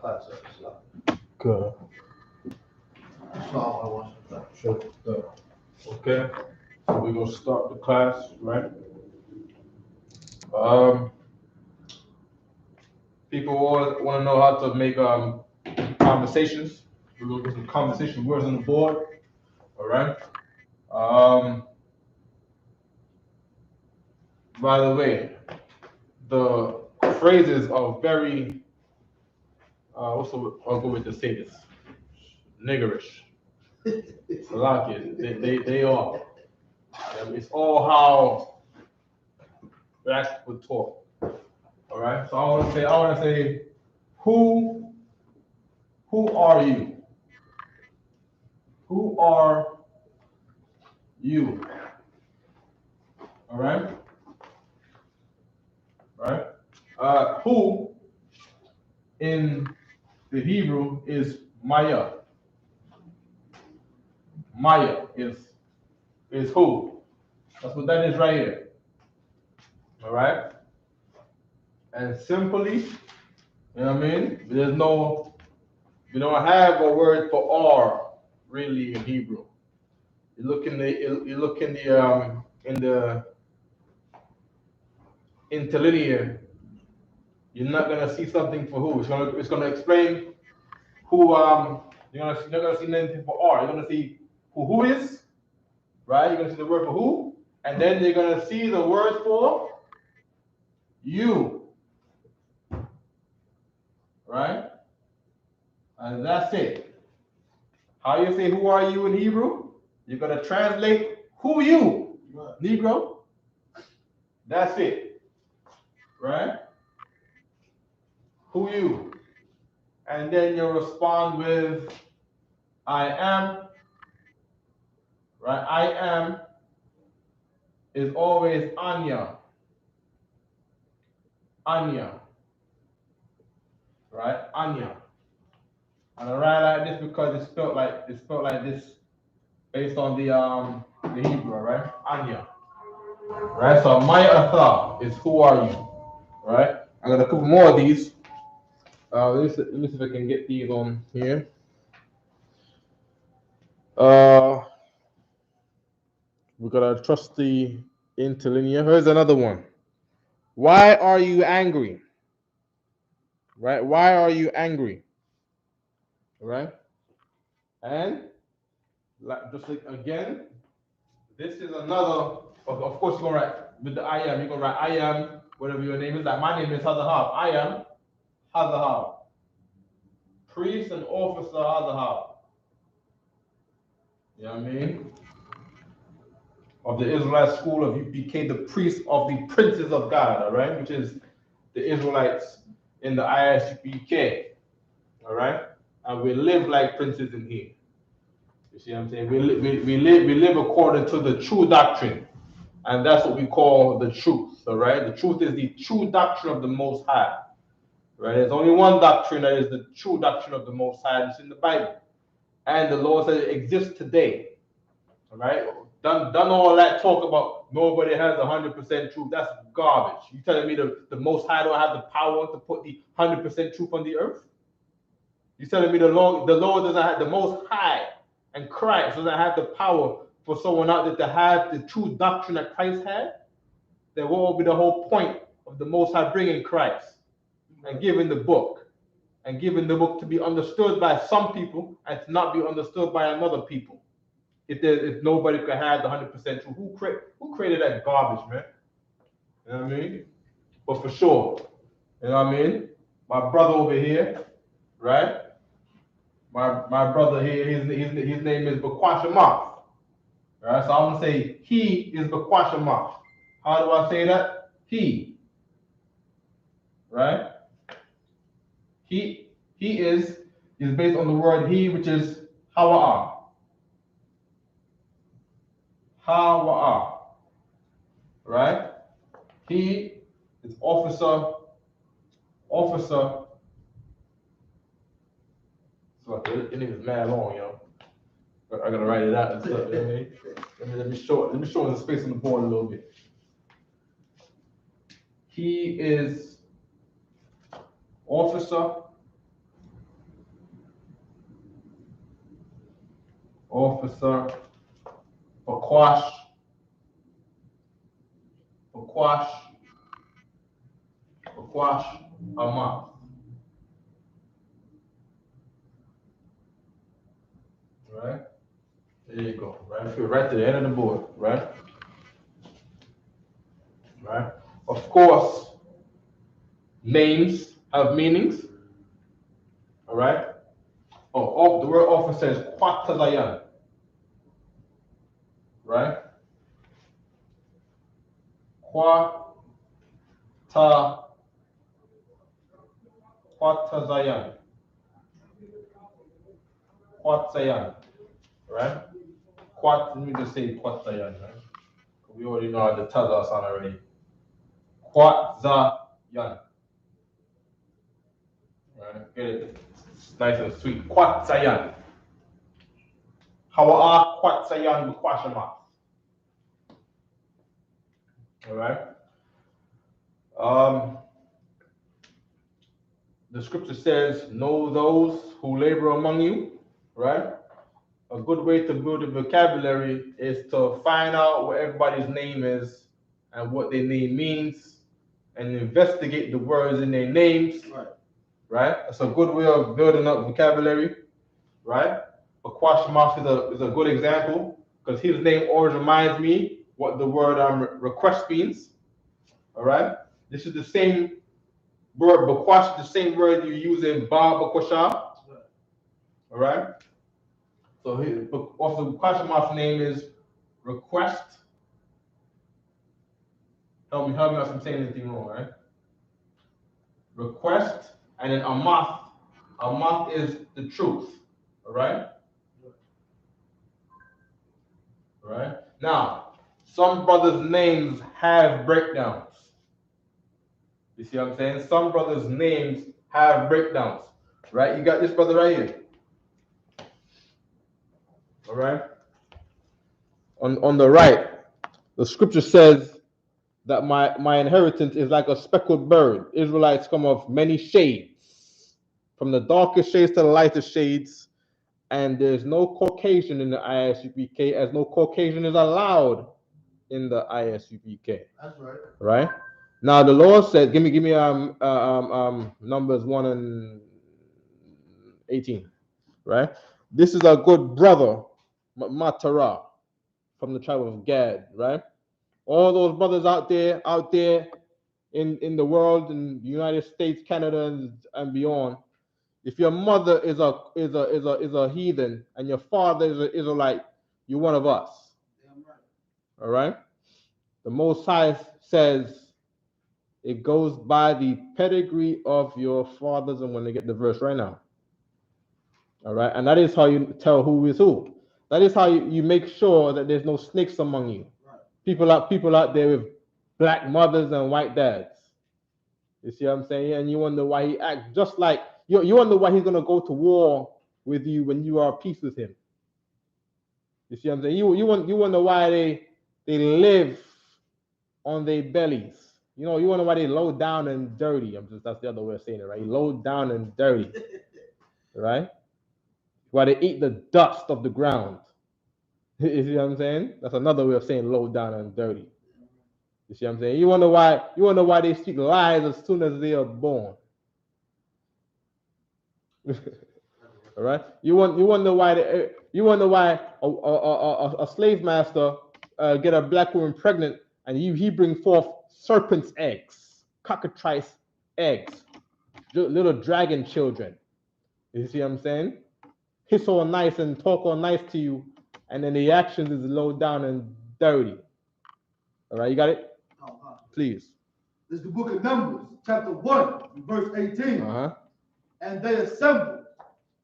class of Islam. Good. Islam, I want to Sure. Good. Okay. So we're gonna start the class, right? People want to know how to make conversations. We're gonna get some conversation words on the board. All right. By the way, the phrases are very what's the I'll go with to say this niggerish. I like it. They are. It's all how black would talk. All right. So I want to say, who are you? Who are you? All right. Right. Who in the Hebrew is Maya. Maya is who? That's what that is right here. All right. And simply, you know what I mean? We don't have a word for R really in Hebrew. You look in the interlinear, you're not gonna see something for who. It's gonna explain who you're not gonna see anything for R. You're gonna see who is, right? You're gonna see the word for who, and then you're gonna see the word for you. Right? And that's it. How you say who are you in Hebrew? You're gonna translate who you, Negro. That's it. Right? Who you. And then you'll respond with I am. Right? I am is always Anya. Anya. Right? Anya. And I write like this because it's spelled like this based on the Hebrew, right? Anya. Right? So my atha is who are you? Right? I got a couple more of these. Let me see if I can get these on here. We got a trusty interlinear. Here's another one. Why are you angry? Right? Why are you angry? Right? And just like again, this is another. Of course, you're gonna write with the I am. You're gonna write I am, whatever your name is. Like my name is Hazahab. I am Hazahab. Priest and officer Hazahab. You know what I mean? Of the Israelite school of U.P.K, the priest of the princes of God, all right, which is the Israelites in the I.S.U.P.K, all right, and we live like princes in here. You see what I'm saying? We live according to the true doctrine, and that's what we call the truth, all right. The truth is the true doctrine of the Most High, right? There's only one doctrine that is the true doctrine of the Most High. It's in the Bible, and the Lord said it exists today, all right. Done all that talk about nobody has 100% truth. That's garbage. You telling me the Most High don't have the power to put the 100% truth on the earth? You telling me the Lord doesn't have, the Most High and Christ doesn't have the power for someone out there to have the true doctrine that Christ had? Then what will be the whole point of the Most High bringing Christ and giving the book to be understood by some people and to not be understood by another people? If nobody could have the 100% truth, who created that garbage, man? You know what I mean? But for sure, you know what I mean? My brother over here, right? My brother here, his name is Bakwashamath. Right? So I'm gonna say he is Bakwashamath. How do I say that? He. Right? He is based on the word he, which is Hawa'ah. Hawa'ah. Right? He is officer. So it is mad long, yo. I gotta write it out and stuff. You know what I mean? Let me show the space on the board a little bit. He is officer. officer, Bakwash, Bakwash, Bakwash, Amath. Right? There you go. Right? If you're right to the end of the board, right? Right? Of course, names have meanings. All right? Oh, the word officer is Kwatazayan. Right? Kwatazayan. Kwatzayan. Right? Let me just say Kwatzayan, right? We already know how the Taza sound already. Kwatzayan. Right? Get it? It's nice and sweet. Kwatzayan. Hawa'a Kwatzayan Bukwashama. All right? The scripture says, know those who labor among you, right? A good way to build a vocabulary is to find out what everybody's name is and what their name means and investigate the words in their names, right? That's a good way of building up vocabulary, right? Bakwashmas is a good example because his name always reminds me what the word request means, all right? This is the same word, Bakwash, the same word you use in Ba Bakwasha, all right? So also Bakwashmas' name is request. Help me if I'm saying anything wrong, right? Request, and then Amath. Amath is the truth, all right? All right? Now, some brothers' names have breakdowns. You see what I'm saying? Some brothers' names have breakdowns, right? You got this brother right here. All right? On the right, the scripture says that my inheritance is like a speckled bird. Israelites come of many shades, from the darkest shades to the lightest shades, and there's no Caucasian in the I.S.U.P.K, as no Caucasian is allowed in the I.S.U.P.K. That's right. Right? Now the Lord said, give me Numbers 1 and 18. Right? This is a good brother, Matara, from the tribe of Gad, right? All those brothers out there in the world, in the United States, Canada, and beyond. If your mother is a heathen and your father is an Israelite, you're one of us. Damn right. All right? The Most High says it goes by the pedigree of your fathers. I'm going to get the verse right now. All right? And that is how you tell who is who. That is how you make sure that there's no snakes among you. Right. People out there with black mothers and white dads. You see what I'm saying? And you wonder why he acts just like you wonder why he's gonna go to war with you when you are at peace with him. You see what I'm saying? You wonder why they live on their bellies. You wonder why they low down and dirty. That's the other way of saying it, right? Low down and dirty, right? Why they eat the dust of the ground. You see what I'm saying? That's another way of saying low down and dirty. You see what I'm saying? You wonder why they speak lies as soon as they are born. All right. You wonder why a slave master get a black woman pregnant and he bring forth serpent's eggs, cockatrice eggs, little dragon children. You see what I'm saying? Hiss all nice and talk all nice to you, and then the actions is low down and dirty. All right, you got it? Please. This is the book of Numbers, chapter 1, verse 18. And they assembled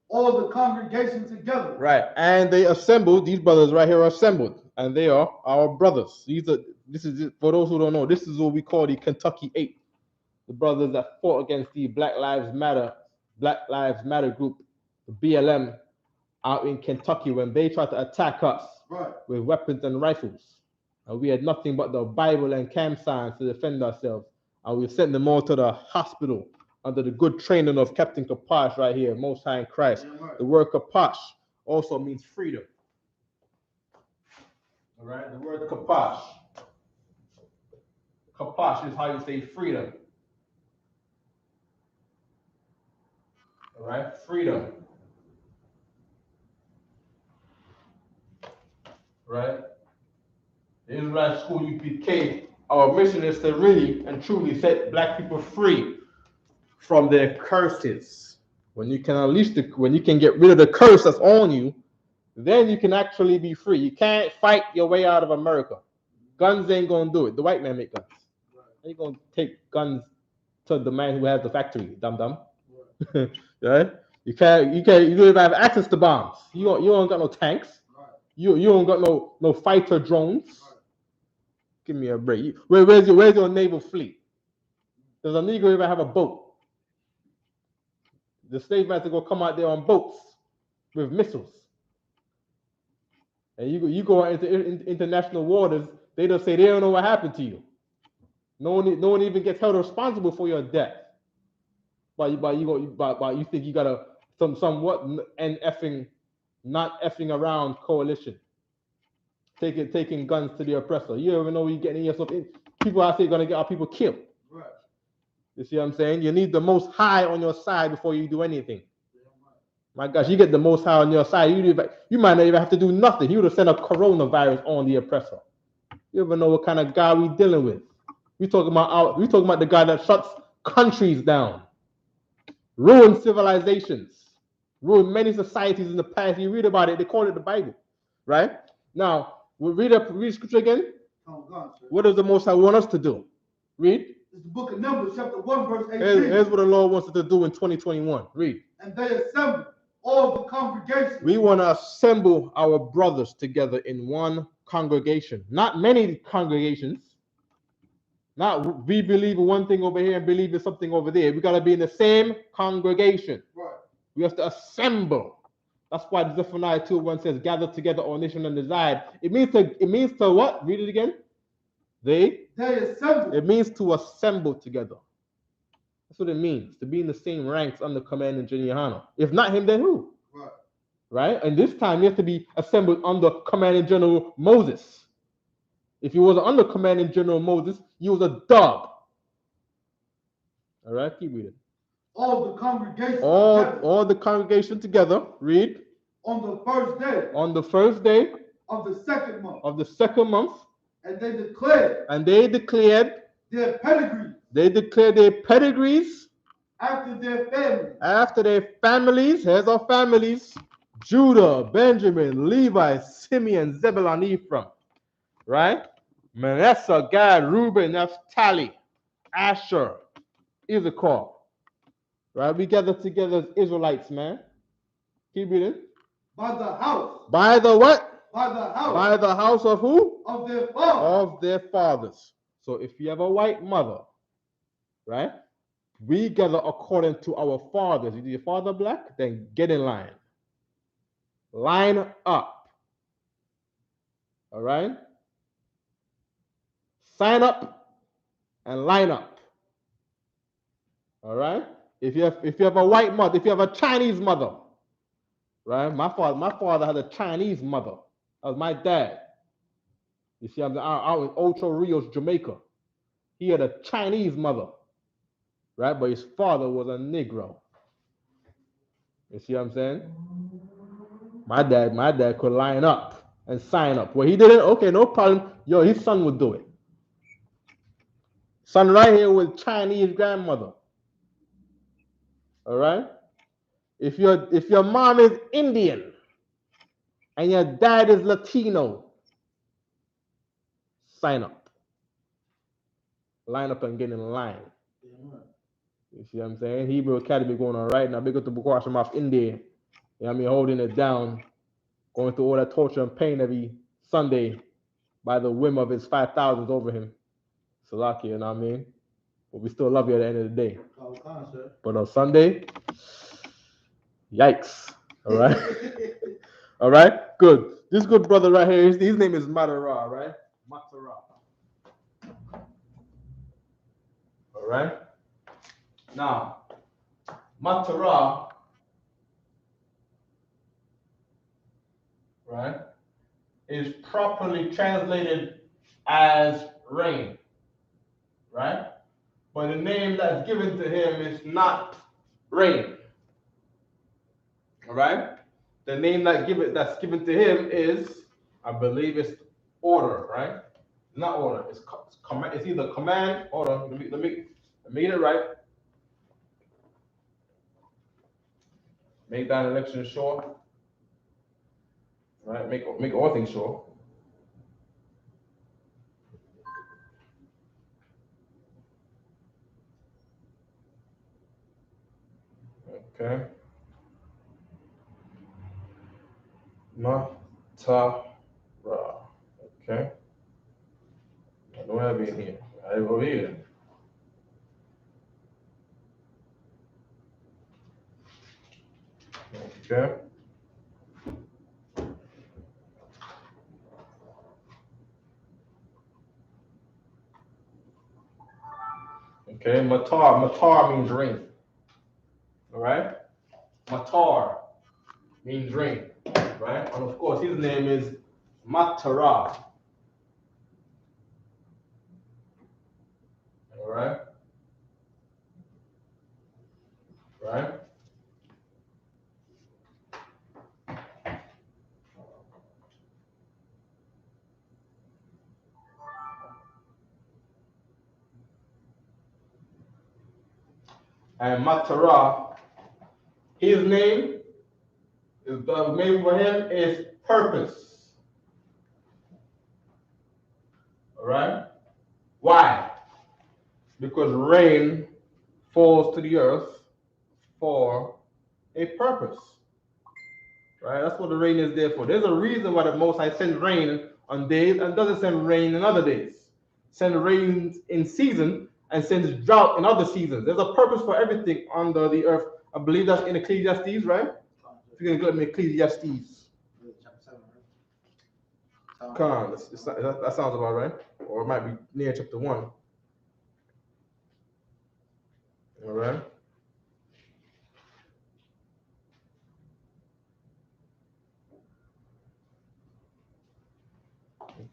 all the congregation together. Right. And they assembled, these brothers right here are assembled, and they are our brothers. This is for those who don't know, this is what we call the Kentucky 8. The brothers that fought against the Black Lives Matter group, the BLM, out in Kentucky when they tried to attack us with weapons and rifles. And we had nothing but the Bible and camp signs to defend ourselves. And we sent them all to the hospital under the good training of Captain Qadash right here, Most High in Christ. The word Qadash also means freedom. All right, the word kapash. Kapash is how you say freedom. All right, freedom. Right? The Israelite School UPK, our mission is to really and truly set black people free from their curses. When you can when you can get rid of the curse that's on you, then you can actually be free. You can't fight your way out of America. Guns ain't gonna do it. The white man make guns. How you gonna take guns to the man who has the factory, dum. Right? You don't even have access to bombs. You don't got no tanks. You don't got no fighter drones. Give me a break. Where's your naval fleet? Does a Negro even have a boat? The slave masters go come out there on boats with missiles. And you go into international waters, they just say they don't know what happened to you. No one even gets held responsible for your death. But you think you got a somewhat not effing around coalition. Taking guns to the oppressor. You don't even know you're getting yourself in. People out there gonna get our people killed. Right. You see what I'm saying? You need the Most High on your side before you do anything. My gosh, you get the Most High on your side, you might not even have to do nothing. He would have sent a coronavirus on the oppressor. You ever know what kind of God we dealing with? We talking about the God that shuts countries down, ruined civilizations, ruined many societies in the past. You read about it, they call it the Bible, right? Now, we'll read scripture again. What does the Most High want us to do? Read. It's the book of Numbers, chapter 1, verse 18. Here's what the Lord wants us to do in 2021. Read. And they assembled all the congregations. We want to assemble our brothers together in one congregation. Not many congregations. Not we believe in one thing over here and believe in something over there. We got to be in the same congregation. Right. We have to assemble. That's why Zephaniah 2:1 says, "Gather together, all nations and reside." It means to what? Read it again. They assemble. It means to assemble together. That's what it means, to be in the same ranks under Commanding General YAHANNA. If not him, then who? Right. Right? And this time you have to be assembled under Commanding General Moses. If you wasn't under Commanding General Moses, you was a dog. All right, keep reading. All the congregation all the congregation together. Read. On the first day. On the first day of the second month. Of the second month. And they declared. Their pedigrees. They declared their pedigrees. After their families. After their families. Here's our families. Judah, Benjamin, Levi, Simeon, Zebulun, Ephraim. Right? Manasseh, Gad, Reuben, Naphtali, Asher, Isupk. Right? We gather together as Israelites, man. Keep reading. By the house. By the what? By the house. By the house of who? Of their fathers. Of their fathers. So if you have a white mother, right? We gather according to our fathers. Is your father black? Then get in line. Line up. All right? Sign up and line up. All right? If you have a white mother, if you have a Chinese mother, right? My father had a Chinese mother. That was my dad. You see, I'm out in Ocho Rios, Jamaica. He had a Chinese mother, right? But his father was a Negro. You see what I'm saying? My dad could line up and sign up. Well, he didn't. Okay, no problem. Yo, his son would do it. Son right here with Chinese grandmother. All right? If your mom is Indian and your dad is Latino, sign up. Line up and get in line. You see what I'm saying? Hebrew Academy going on right now. Big up to Bukwasham off India. You know what I mean? Holding it down. Going through all that torture and pain every Sunday by the whim of his 5,000s over him. Salaki, you know what I mean? But we still love you at the end of the day. But on Sunday, yikes. All right? All right? Good. This good brother right here, his name is Matara, right? Matara. All right? Now, Matara, right? is properly translated as rain, right? But the name that's given to him is not rain, all right? The name that's given to him is, I believe it's order, right? Not order. It's command. It's either command, order. Let me get it right. Make that election sure. Right? Make all things sure. Okay. Matara. Okay. I don't have it in here. I have it over here. Okay. Okay. Matar means rain. All right. Matar means rain. Right. And of course, his name is Matara. All right. Right. And Matara, his name is the name for him is purpose. All right. Why? Because rain falls to the earth for a purpose. Right? That's what the rain is there for. There's a reason why the Most High sends rain on days and doesn't send rain in other days. Send rain in season and sends drought in other seasons. There's a purpose for everything under the earth. I believe that's in Ecclesiastes, right? If you're going to go to Ecclesiastes. Come on, that sounds about right. Or it might be near chapter 1. All right.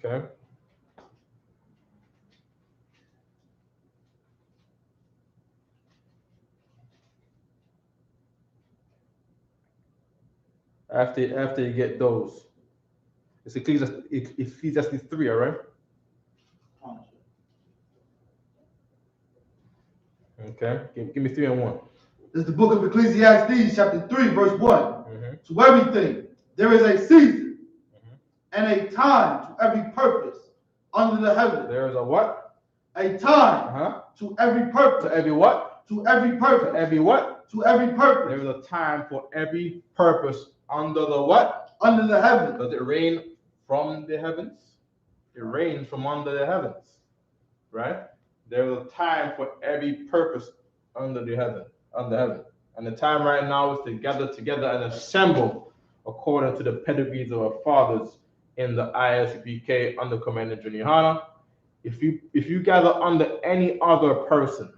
Okay. After you get those, it's Ecclesiastes 3, all right? Okay, give me 3 and 1. This is the book of Ecclesiastes, chapter 3, verse 1. To everything, there is a season and a time to every purpose under the heaven. There is a what? A time to every purpose. To every what? To every purpose. To every what? To every purpose. There is a time for every purpose under the what? Under the heaven. Does it rain from the heavens? It rains from under the heavens, right? There is a time for every purpose under heaven. And the time right now is to gather together and assemble according to the pedigrees of our fathers in the I.S.U.P.K under Commander YAHANNA. If you gather under any other person,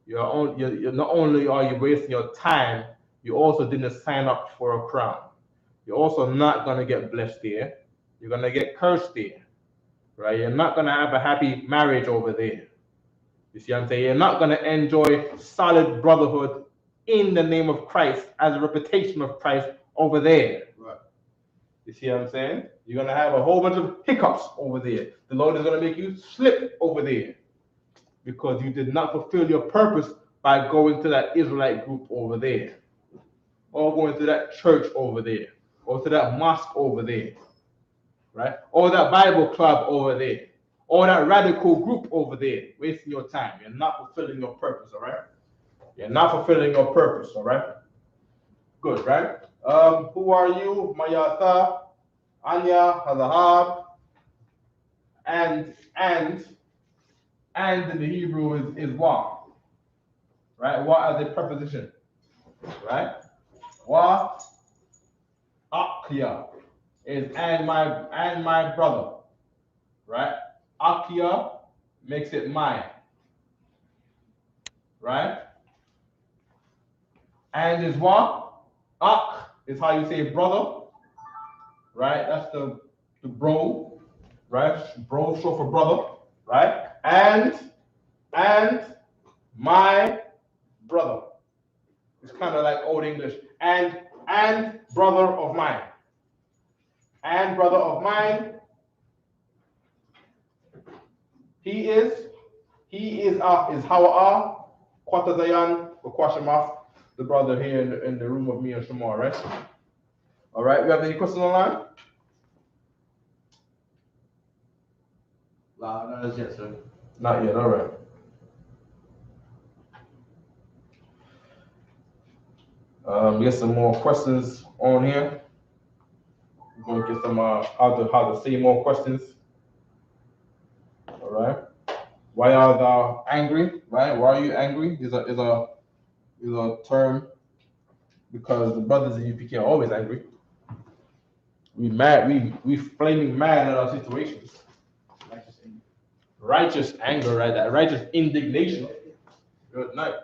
you're not only are you wasting your time, you also didn't sign up for a crown. You're also not going to get blessed there. You're going to get cursed there, right? You're not going to have a happy marriage over there. You see what I'm saying? You're not going to enjoy solid brotherhood in the name of Christ as a reputation of Christ over there. Right. You see what I'm saying? You're going to have a whole bunch of hiccups over there. The Lord is going to make you slip over there because you did not fulfill your purpose by going to that Israelite group over there, or going to that church over there, or to that mosque over there, right? Or that Bible club over there, or that radical group over there, wasting your time. You're not fulfilling your purpose, all right? You're not fulfilling your purpose, all right? Good, right? Who are you? Mayatha, Anya, Hazahab, and in the Hebrew is wa, right? Wa as a preposition, right? Wa, Akia is and my brother, right? Akia makes it my, right? And is what? Ak is how you say brother, right? That's the the bro, right? Bro short for brother, right? And my brother. It's kind of like old English. And brother of mine. And brother of mine. He is Hawa Kwatazayan Wakwashamath, the brother here in the room with me and Shamar, right? All right, we have any questions online? Not as yet, sir. Not yet, all right. Get some more questions on here. We're gonna get some how to say more questions. All right. Why are thou angry? Right? Why are you angry? Is a term because the brothers in UPK are always angry. We mad. We flaming mad at our situations. Righteous anger, right? That righteous indignation. Good night.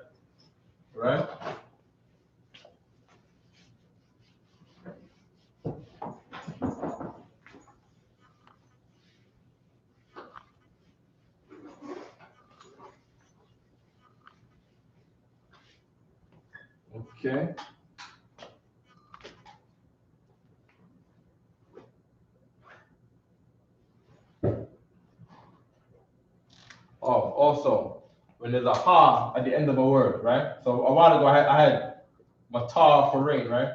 Right? Okay. Oh, also, when there's a ha at the end of a word, right? So a while ago, I had matar for rain, right?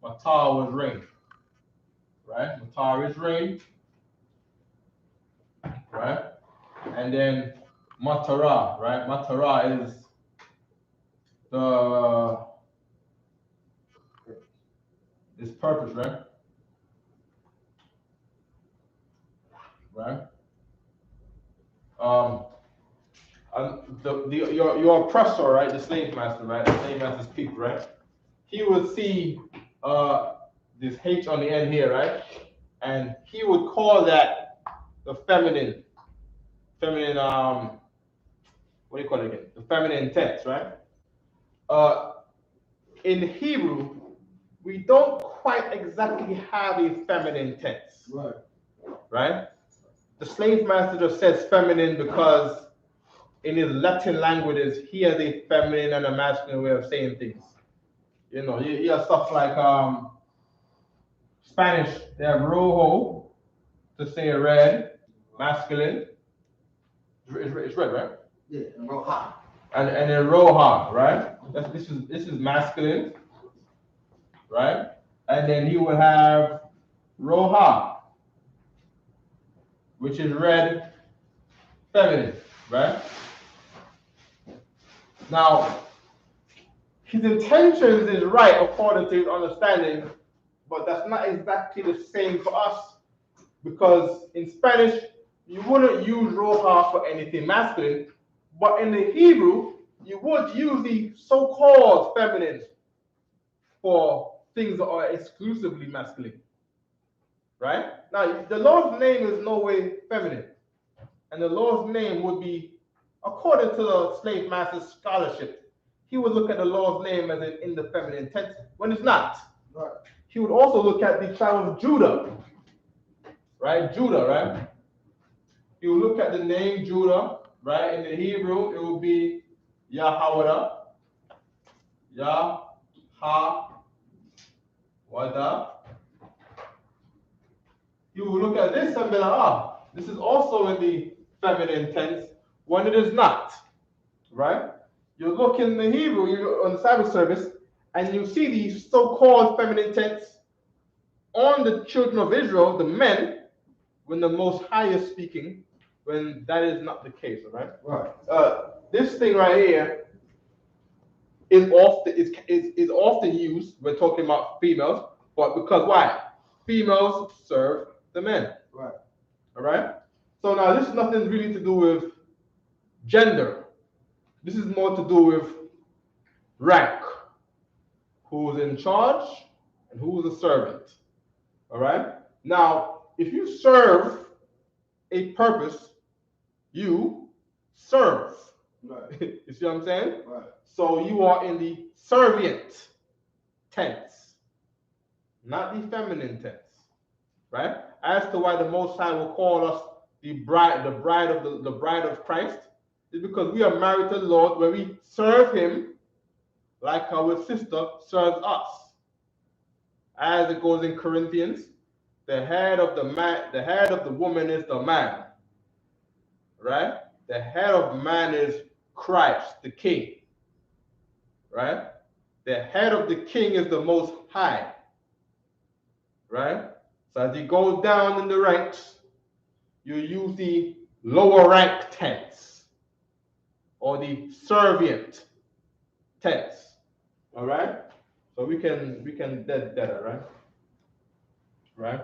Matar was rain, right? Matar is rain, right? And then matara, right? Matara is is purpose, right? Right? Your oppressor, right? The slave master, right? The slave master's people, right? He would see this H on the end here, right? And he would call that the feminine, what do you call it again? The feminine tense, right? In Hebrew, we don't quite exactly have a feminine tense. Right. Right? The slave master just says feminine because in his Latin languages, he has a feminine and a masculine way of saying things. You know, you have stuff like Spanish, they have rojo to say red, masculine. It's red, right? Yeah, and roja. And then roja, right? This is masculine, right? And then he would have roja, which is red, feminine, right? Now, his intentions is right according to his understanding, but that's not exactly the same for us, because in Spanish, you wouldn't use roja for anything masculine, but in the Hebrew, you would use the so-called feminine for things that are exclusively masculine, right? Now, the Lord's name is no way feminine, and the Lord's name would be, according to the slave master's scholarship, he would look at the Lord's name as in the feminine tense, when it's not. Right. He would also look at the tribe of Judah, right? Judah, right? He would look at the name Judah, right? In the Hebrew, it would be Yahawada, Yahawada. You will look at this and be like, this is also in the feminine tense when it is not, right? You look in the Hebrew, you're on the Sabbath service, and you see the so-called feminine tense on the children of Israel, the men, when the Most High is speaking, when that is not the case, all right? Right. This thing right here is often used when talking about females, but because why? Females serve the men. Right. All right? So now this is nothing really to do with gender. This is more to do with rank. Who's in charge and who's a servant. All right? Now, if you serve a purpose, you serve. Right. You see what I'm saying? Right. So you are in the servient tense, not the feminine tense. right? As to why the Most High will call us the bride of Christ, is because we are married to the Lord, where we serve Him like our sister serves us. As it goes in Corinthians, the head of the woman is the man, right? The head of man is Christ, the King, right? The head of the King is the Most High, right? So as you go down in the ranks, you use the lower rank tense or the servient tense. All right? So we can dead that, right? Right?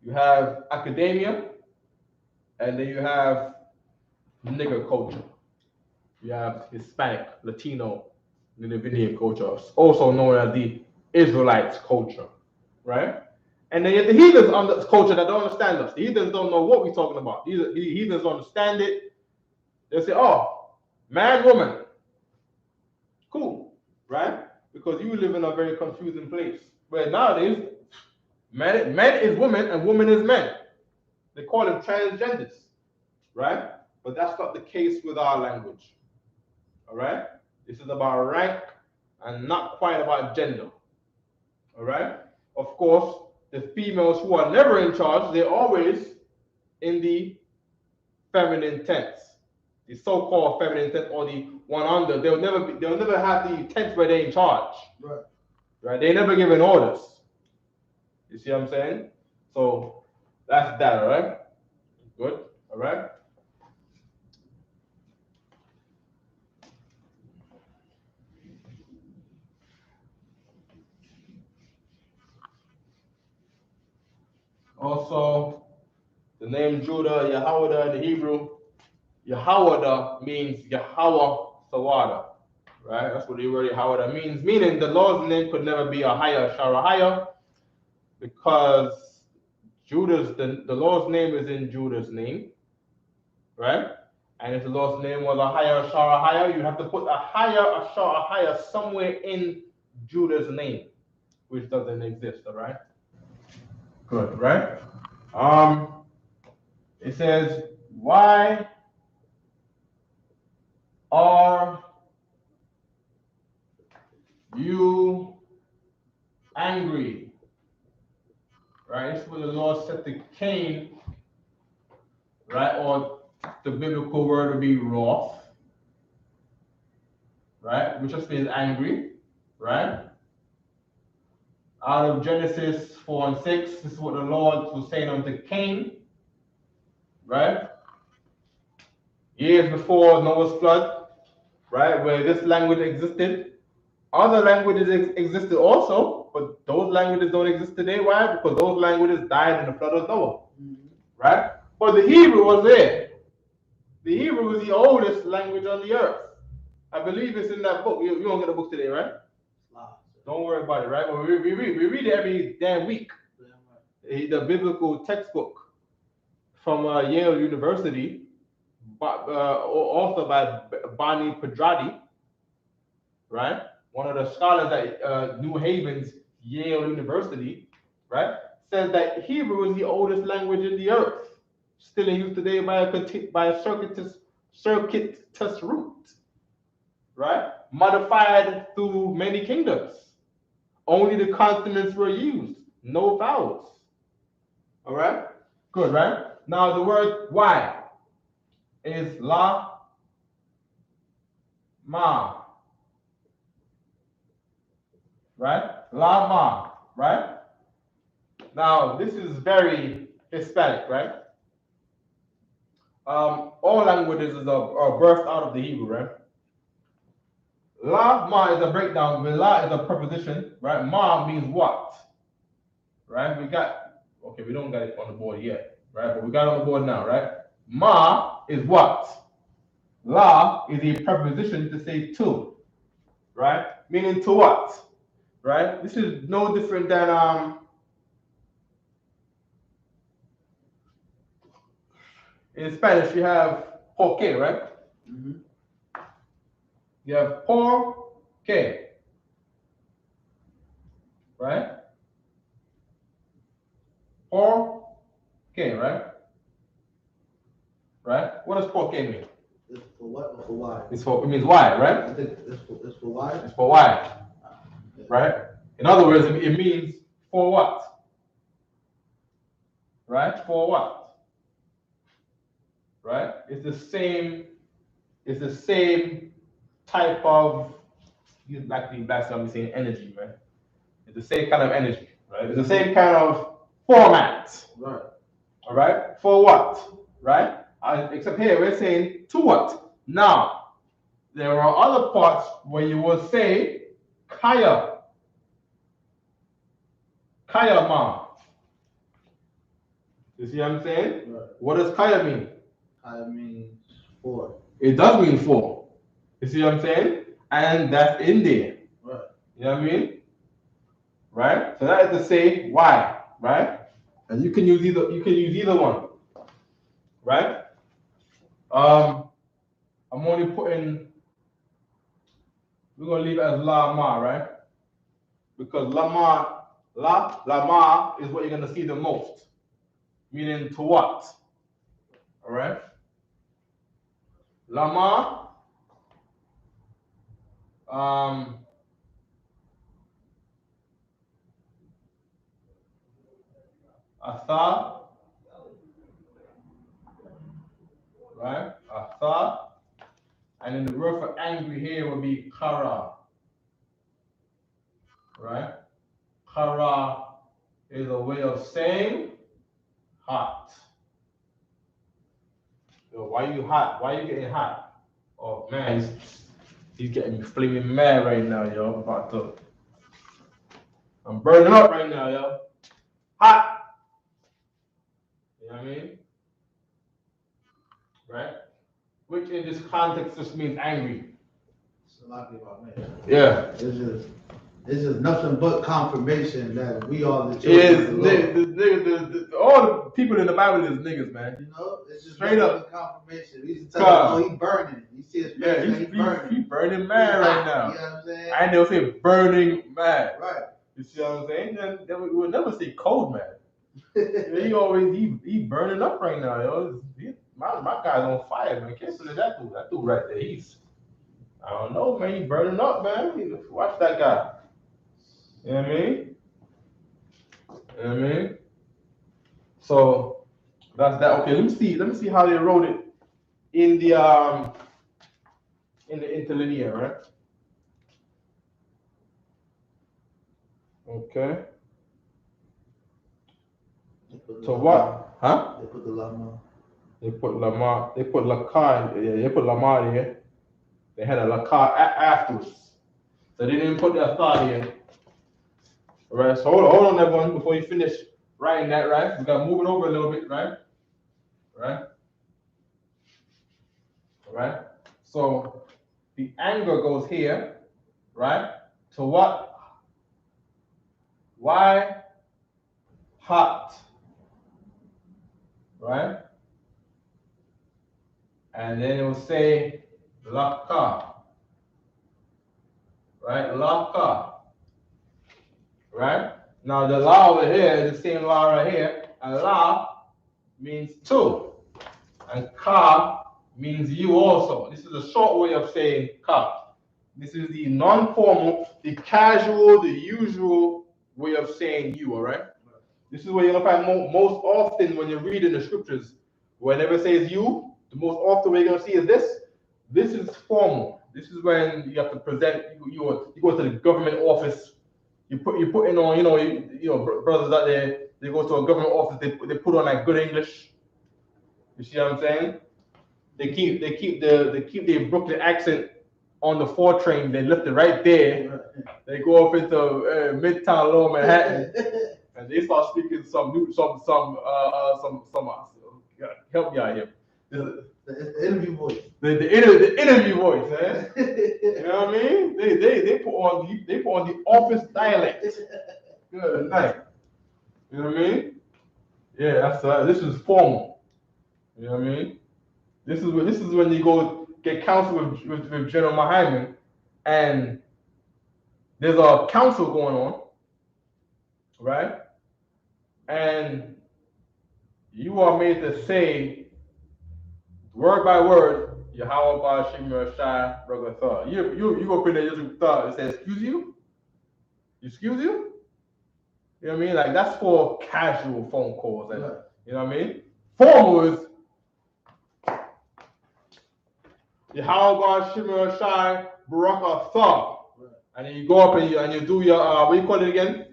You have academia, and then you have nigger culture. You have Hispanic, Latino, Indian culture, also known as the Israelites culture, right? And then you have the heathens on the culture that don't understand us. The heathens don't know what we're talking about. The heathens understand it. They say, oh, man, woman. Cool, right? Because you live in a very confusing place. Where nowadays, men is women and woman is men. They call them transgenders, right? But that's not the case with our language. All right? This is about rank and not quite about gender. All right? Of course, the females who are never in charge, they're always in the feminine tense, the so-called feminine tense, or the one under. They'll never have the tense where they're in charge. Right. Right? They never given orders. You see what I'm saying? So that's that, all right? Good, all right? Also, the name Judah, Yahweh in the Hebrew, Yahweh means Yahweh Sawada, right? That's what the word Yahweh means, meaning the Lord's name could never be a higher, Sharahaya, because the Lord's name is in Judah's name, right? And if the Lord's name was a higher, Sharahaya, you have to put a Sharahaya somewhere in Judah's name, which doesn't exist, all right? Good, right? It says, why are you angry? Right? This is what the Lord said to Cain, right? Or the biblical word would be wrath, right? Which just means angry, right? Out of Genesis 4 and 6, this is what the Lord was saying unto Cain, right? Years before Noah's flood, right? Where this language existed. Other languages existed also, but those languages don't exist today. Why? Because those languages died in the flood of Noah, right? But the Hebrew was there. The Hebrew is the oldest language on the earth. I believe it's in that book. You don't get a book today, right? Don't worry about it, right? But we read it every damn week. The biblical textbook from Yale University, authored by Bani Pedradi, right? One of the scholars at New Haven's Yale University, right? Says that Hebrew is the oldest language in the earth, still in use today by a circuitous root, right? Modified through many kingdoms. Only the consonants were used, no vowels. All right? Good, right? Now the word why is la, ma. Right? La, ma. Right? Now this is very Hispanic, right? All languages are birthed out of the Hebrew, right? La, ma is a breakdown. La is a preposition, right? Ma means what? Right? We don't got it on the board yet, right? But we got it on the board now, right? Ma is what? La is a preposition to say to, right? Meaning to what? Right? This is no different than in Spanish you have por qué, right? Mm-hmm. You have por qué, right? 4K, right? Right? What does 4K mean? It's for what or for why? It means Y, right? I think it's for why. It's for Y. Right? In other words, it means for what? Right? For what? Right? It's the same type of, you like the last time we saying energy, right? It's the same kind of energy, right? It's the same kind of format. Right. All right? For what? Right? Except here we're saying to what? Now, there are other parts where you will say kaya. Kaya ma. You see what I'm saying? Right. What does kaya mean? Kaya means for. It does mean for. You see what I'm saying? And that's in there. Right. You know what I mean? Right? So that is to say why, right? And you can use either one. Right? I'm only putting, we're gonna leave it as la ma, right? Because la ma is what you're gonna see the most. Meaning to what? Alright? Lama, Asa, right? Asa, and then the word for angry here would be kara, right? Kara is a way of saying hot. Yo, why you hot? Why you getting hot? Oh man, he's getting me flaming mad right now, yo. I'm burning up right now, yo. Hot. You know what I mean? Right? Which in this context just means angry. It's a lot about me. Yeah. It's just nothing but confirmation that we are the children of the Lord. All the people in the Bible is niggas, man. You know, it's just straight up confirmation. We used to tell him, oh, he burning. You see his face, yeah, he's burning. He burning mad right now. You know what I'm saying? And they'll say burning mad. Right. You see what I'm saying? Then we would never say cold mad. he burning up right now, yo. My guy's on fire, man. Can't say that dude right there. I don't know, man. He burning up, man. Watch that guy. You know what I mean? You know what I mean? So that's that. Okay, let me see how they wrote it in the interlinear, right? Okay. So what? Huh? They put the lama. They put lama. They put lakar. Yeah, they put lama here. They had a lakar afterwards. So they didn't put their thought here. All right. So hold on, everyone, before you finish writing that, right? We gotta move it over a little bit, right? Right. All right. So the anger goes here, right? To what? Why? Hot. Right? And then it will say laka. Right? Laka. Right? Now the la over here is the same la right here. And la means two. And ka means you also. This is a short way of saying ka. This is the non-formal, the casual, the usual way of saying you, all right? This is what you're going to find most often when you're reading the scriptures. Whenever it says you, the most often way you're going to see is this. This is formal. This is when you have to present, you go to the government office, you put in on, you know, brothers out there, they go to a government office, they put on like good English. You see what I'm saying? They keep the Brooklyn accent on the 4 train. They lift it right there. They go up into Midtown Lower Manhattan, and they start speaking some help me out here. The interview voice. The interview voice, man. You know what I mean? They put on the office dialect. Good night. You know what I mean? Yeah, this is formal. You know what I mean? This is when you go get counsel with General Muhammad, and there's a council going on, right? And you are made to say word by word, Yahweh Shemir Shai Rogathar. You go put there just thought it says excuse you? Excuse you? You know what I mean? Like that's for casual phone calls. And, you know what I mean? Formal is Yahweh Shemir Shai Rogathar. And then you go up and you do your what do you call it again?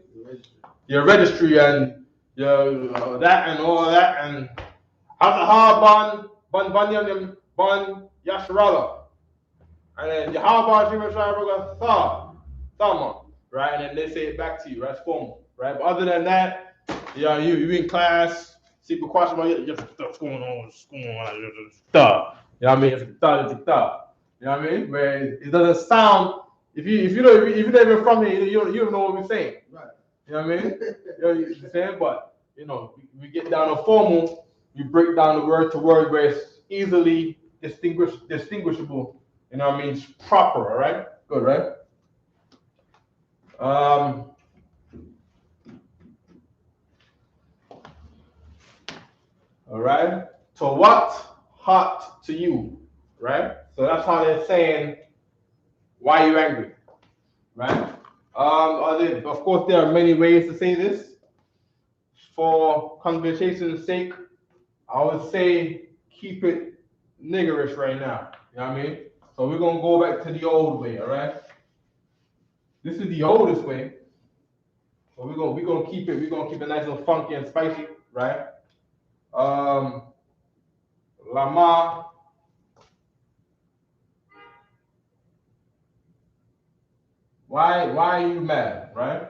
Your registry and your that and all that and Hazaha Ban Yashrala. And then Yahweh Shemir Shai Rogathar. Thumma. Right? And then they say it back to you. That's formal. Right? But other than that, yeah, you in class, see the question about what's going on, stuff. You know what I mean? You know what I mean? Where it doesn't sound if you're not even from here, you don't know what we're saying. Right. You know what I mean? You know what I'm saying? But you know, we get down to formal, we break down the word to word where it's easily distinguishable. You know what I mean? It's proper, all right? Good, right? All right. So what hot to you, right? So that's how they're saying why you angry, right? Of course, there are many ways to say this. For conversation's sake, I would say keep it niggerish right now. You know what I mean? So we're gonna go back to the old way, all right? This is the oldest way. So we're gonna keep it nice and funky and spicy, right? Lama. Why are you mad, right?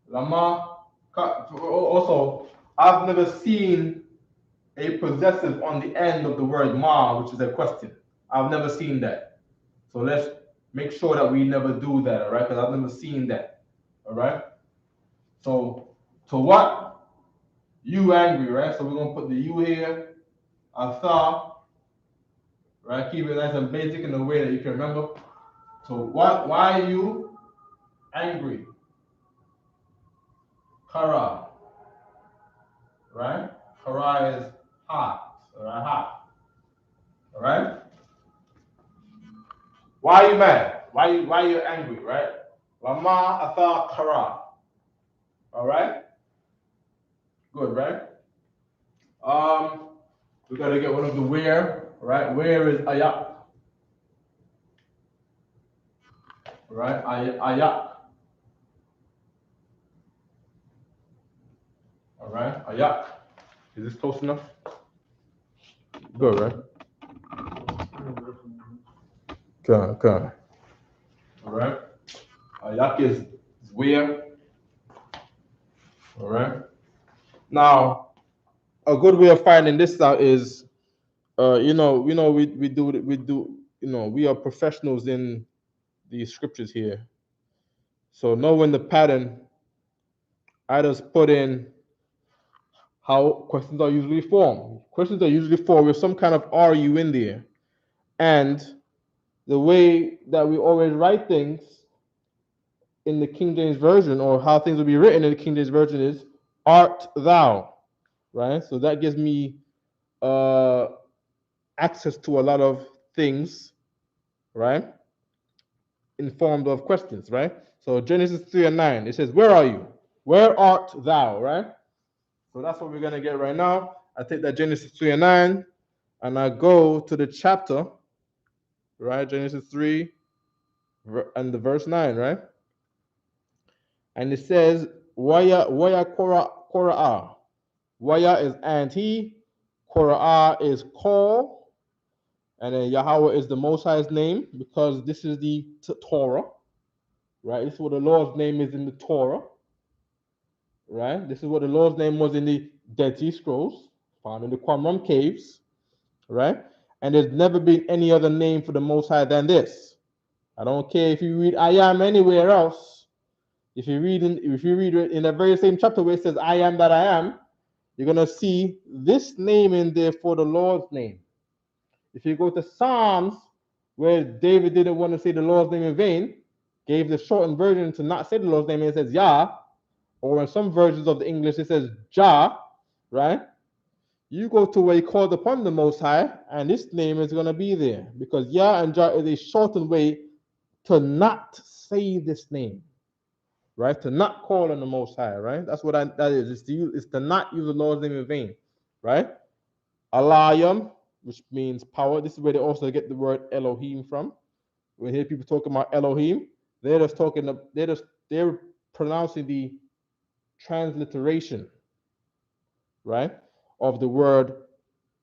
Lama. Also, I've never seen a possessive on the end of the word ma, which is a question. I've never seen that. So let's make sure that we never do that, all right? Because I've never seen that, all right? So what? You angry, right? So we're gonna put the you here. Asa, right? Keep it nice and basic in a way that you can remember. So what? Why are you angry? Kara, right? Kara is hot, all right? Hot, all right? Why are you mad? Why are you angry, right? Lama asa kara. All right? Good, right? We gotta get one of the where, right? Where is ayak? Right? Ayak. All right? Ayak. Is this close enough? Good, right? Okay. All right? Ayak is where. All right? Now, a good way of finding this out is, we are professionals in the scriptures here. So knowing the pattern, I just put in how questions are usually formed. Questions are usually formed with some kind of RU in there. And the way that we always write things in the King James Version, or how things will be written in the King James Version, is art thou, right? So that gives me access to a lot of things, right? In form of questions, right? So Genesis 3:9, it says, where are you? Where art thou, right? So that's what we're going to get right now. I take that Genesis 3:9 and I go to the chapter, right? Genesis 3 and the verse 9, right? And it says, Waya Korah. Waya is and he, Korah is call, and then Yahweh is the Most High's name, because this is the Torah, right? This is what the Lord's name is in the Torah, right? This is what the Lord's name was in the Dead Sea Scrolls, found in the Qumran caves, right? And there's never been any other name for the Most High than this. I don't care if you read I am anywhere else. If you read it in that very same chapter where it says I am that I am, you're gonna see this name in there for the Lord's name. If you go to Psalms, where David didn't want to say the Lord's name in vain, gave the shortened version to not say the Lord's name, and it says Yah, or in some versions of the English it says Jah, right? you go to where he called upon the Most High, and this name is going to be there, because Yah and Jah is a shortened way to not say this name, right? To not call on the Most High, right? That's what that is. It's to not use the Lord's name in vain, right? Alayam, which means power. This is where they also get the word Elohim from. When you hear people talking about Elohim, they're pronouncing the transliteration, right, of the word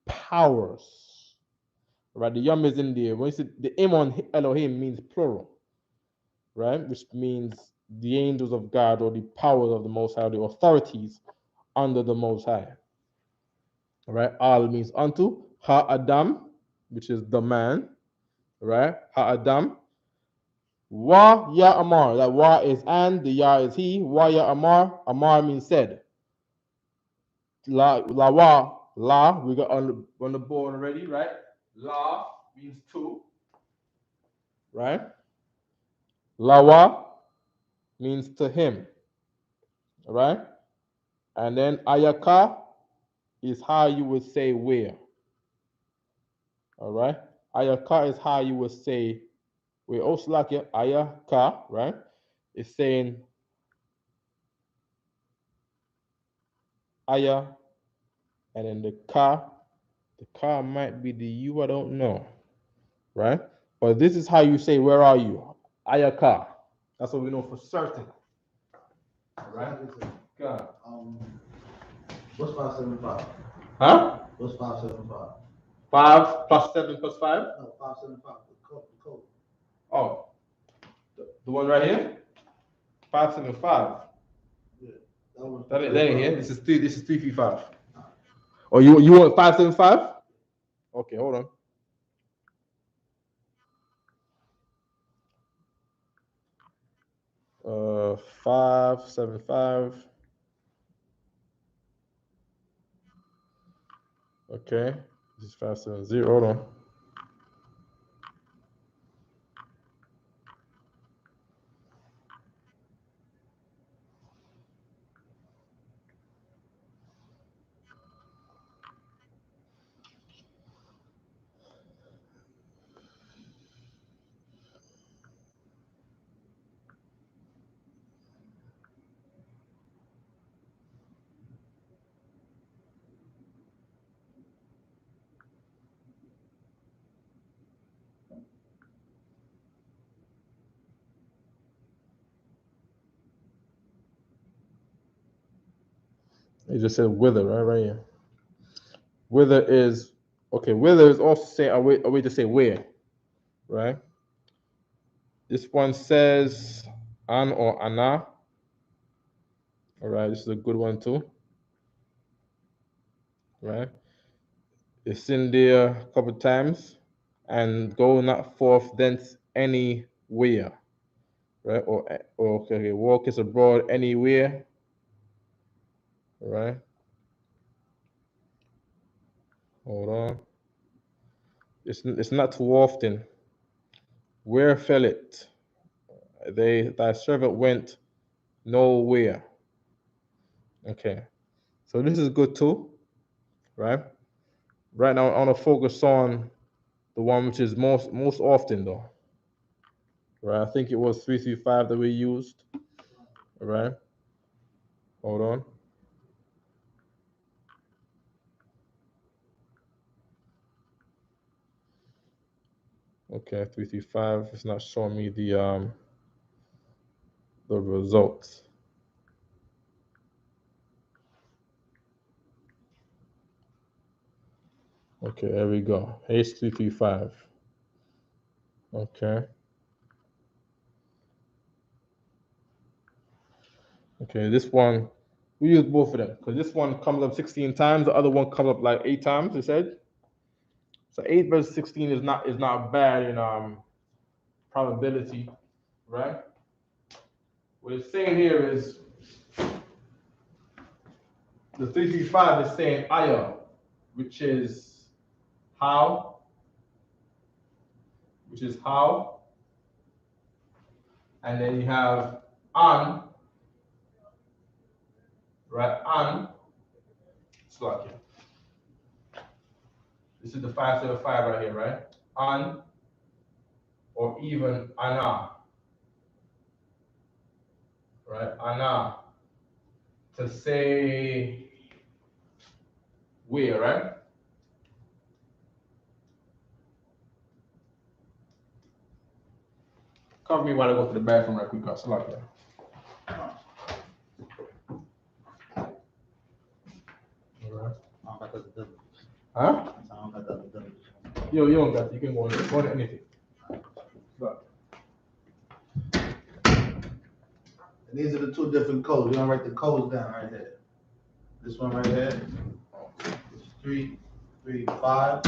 powers, right? The yum is in there. When you see the im on Elohim means plural, right, which means the angels of God or the powers of the Most High, the authorities under the Most High, right? Al means unto, ha Adam, which is the man, right? Ha Adam. Wa ya amar, that wa is and, the ya is he. Wa ya amar, amar means said. La wa, la, we got on the board already, right? La means two, right? Lawa means to him, right? And then ayaka is how you would say where, all right? Ayaka is how you would say where. Also like ayaka, right? It's saying aya, and then the ka might be the you, I don't know, right? But this is how you say, where are you? Ayaka. That's what we know for certain. Right? God. What's 575? Huh? What's 575? 5 plus 7 plus 5? No, 575. The code. Oh. The one right here? 575. Yeah. That ain't here. This is 335. Oh, you want 575? Okay, hold on. Uh, 575. Okay. This is 570. Hold on. It just said wither, right here. Wither is, okay, wither is also say a way to say where, right? This one says an or ana. All right, this is a good one too. Right? It's in there a couple times. And go not forth thence anywhere. Right? Or okay, walk is abroad anywhere. Right? Hold on. It's not too often. Where fell it? Thy servant went nowhere. Okay. So this is good too. Right? Right now I want to focus on the one which is most often though. Right? I think it was 335 that we used. All right. Hold on. Okay, 335. It's not showing me the results. Okay, there we go. H335. Okay. Okay, this one, we use both of them because this one comes up 16 times, the other one comes up like 8 times, it said. So 8 versus 16 is not bad in probability, right? What it's saying here is the 335 is saying aya, which is how, and then you have an, right? An, it's like it. This is the 575 right here, right? An, or even ana, right? Ana, to say where, right? Cover me while I go to the bathroom right quick, guys. Like that. Huh? You don't got it. You can go on anything. Look. And these are the two different codes. You're gonna write the codes down right here. This one right here is 335.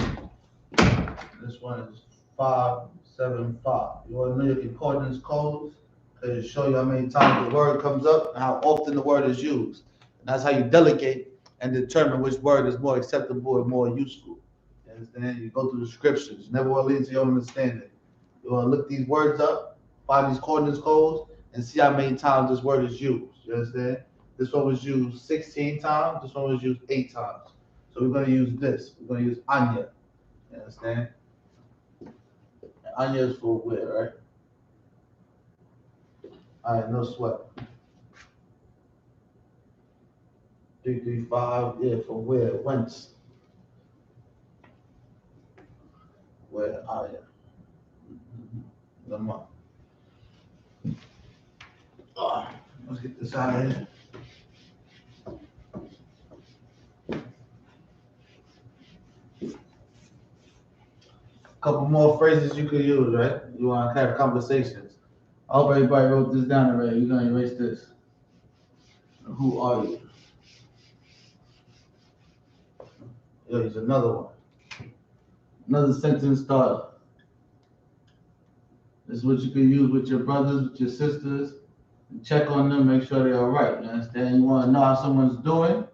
This one is 575. You wanna know your concordance codes because it show you how many times the word comes up and how often the word is used. And that's how you delegate and determine which word is more acceptable and more useful. You understand? You go through the scriptures. Never will lead to your understanding. You wanna look these words up, find these coordinates codes, and see how many times this word is used. You understand? This one was used 16 times. This one was used 8 times. So we're going to use this. We're going to use Anya. You understand? And Anya is for where, right? All right, no sweat. 335, yeah, for where? Whence? Where are you? Come on. Let's get this out of here. Couple more phrases you could use, right? You want to have conversations. I hope everybody wrote this down already. You're going to erase this. Who are you? Here's another one. Another sentence starter. This is what you can use with your brothers, with your sisters, and check on them, make sure they're all right. You understand? You want to know how someone's doing.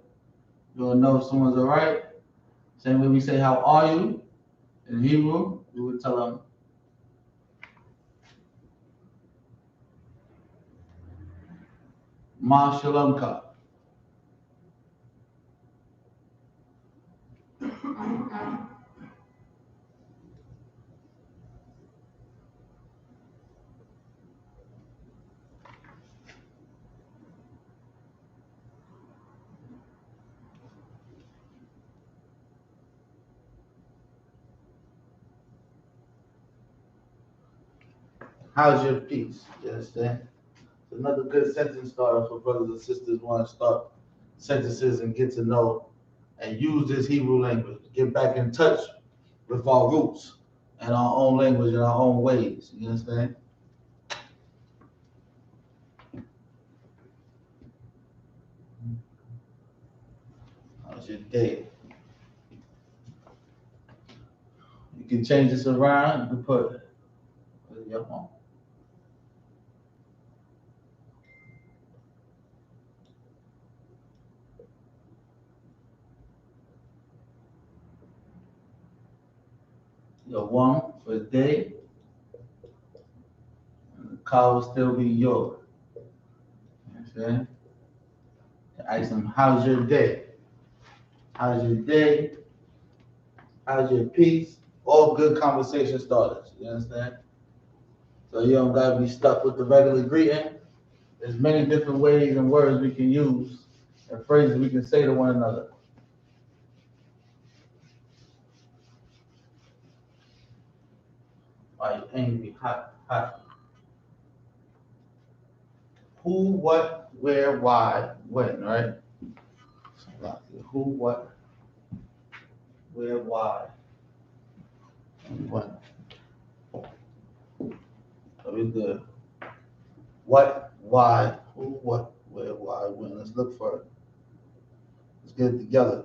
You want to know if someone's all right. Same way we say, how are you? In Hebrew, we would tell them, Ma Shalom Ka. How's your peace? You understand? It's another good sentence starter for brothers and sisters who want to start sentences and get to know and use this Hebrew language. Get back in touch with our roots and our own language and our own ways. You understand? How's your day? You can change this around. You can put your home. Your one for the day. And the car will still be yours. You understand? Ask them, how's your day? How's your day? How's your peace? All good conversation starters. You understand? So you don't gotta be stuck with the regular greeting. There's many different ways and words we can use and phrases we can say to one another. Are you angry? Hot, hot. Who, what, where, why, when, right? Who, what, where, why, and when. So we good. What, why, who, what, where, why, when. Let's look for it. Let's get it together.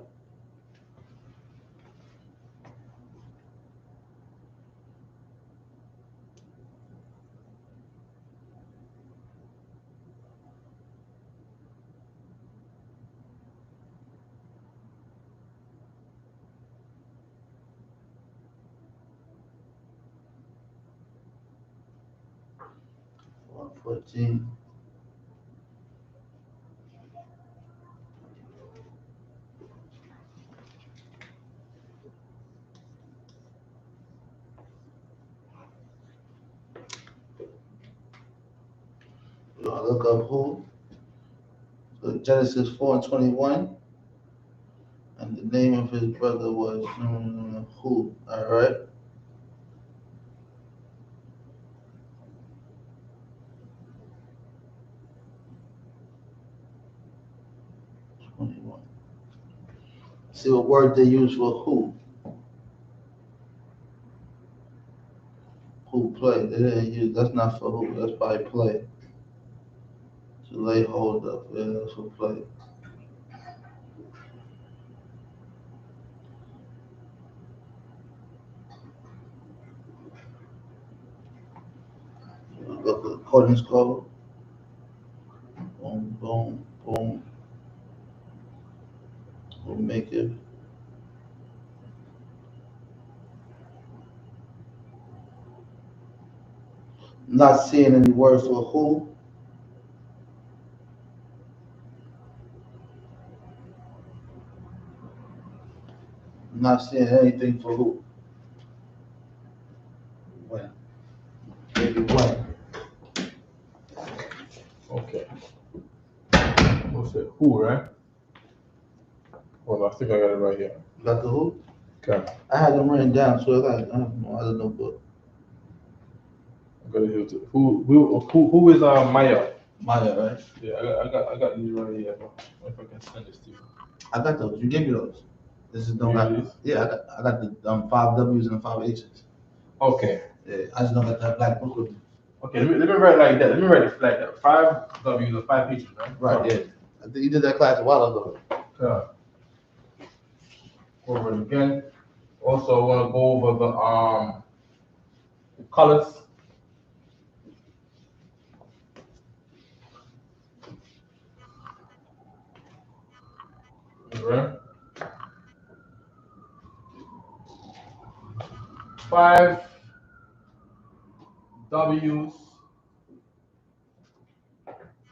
One 14. look up who. So Genesis 4:21. And the name of his brother was who. All right. See what word they use for who. Who play. They didn't use, that's not for who, that's probably play. To lay hold of. Yeah, that's for play. Look at the accordance code. Boom, boom, boom. We'll make it. Not seeing any word for who. Not seeing anything for who. When. Maybe when. Okay. What's it? Who, right? Well, I think I got it right here. You got the who? Okay. I had them written down, so I have no other notebook. I got it here too. Who is Maya? Maya, right? Yeah, I got these right here. If I can send this to you. I got those. You gave me those. This is don't You got. gave these? Yeah, I got the 5 W's and 5 H's. Okay. Yeah, I just don't got that black book with me. Okay, let me write it like that. Let me write it like that. 5 W's and 5 H's, right? Right. Yeah. I think you did that class a while ago. Okay. Go over it again. Also, I want to go over the colors. Right. 5 W's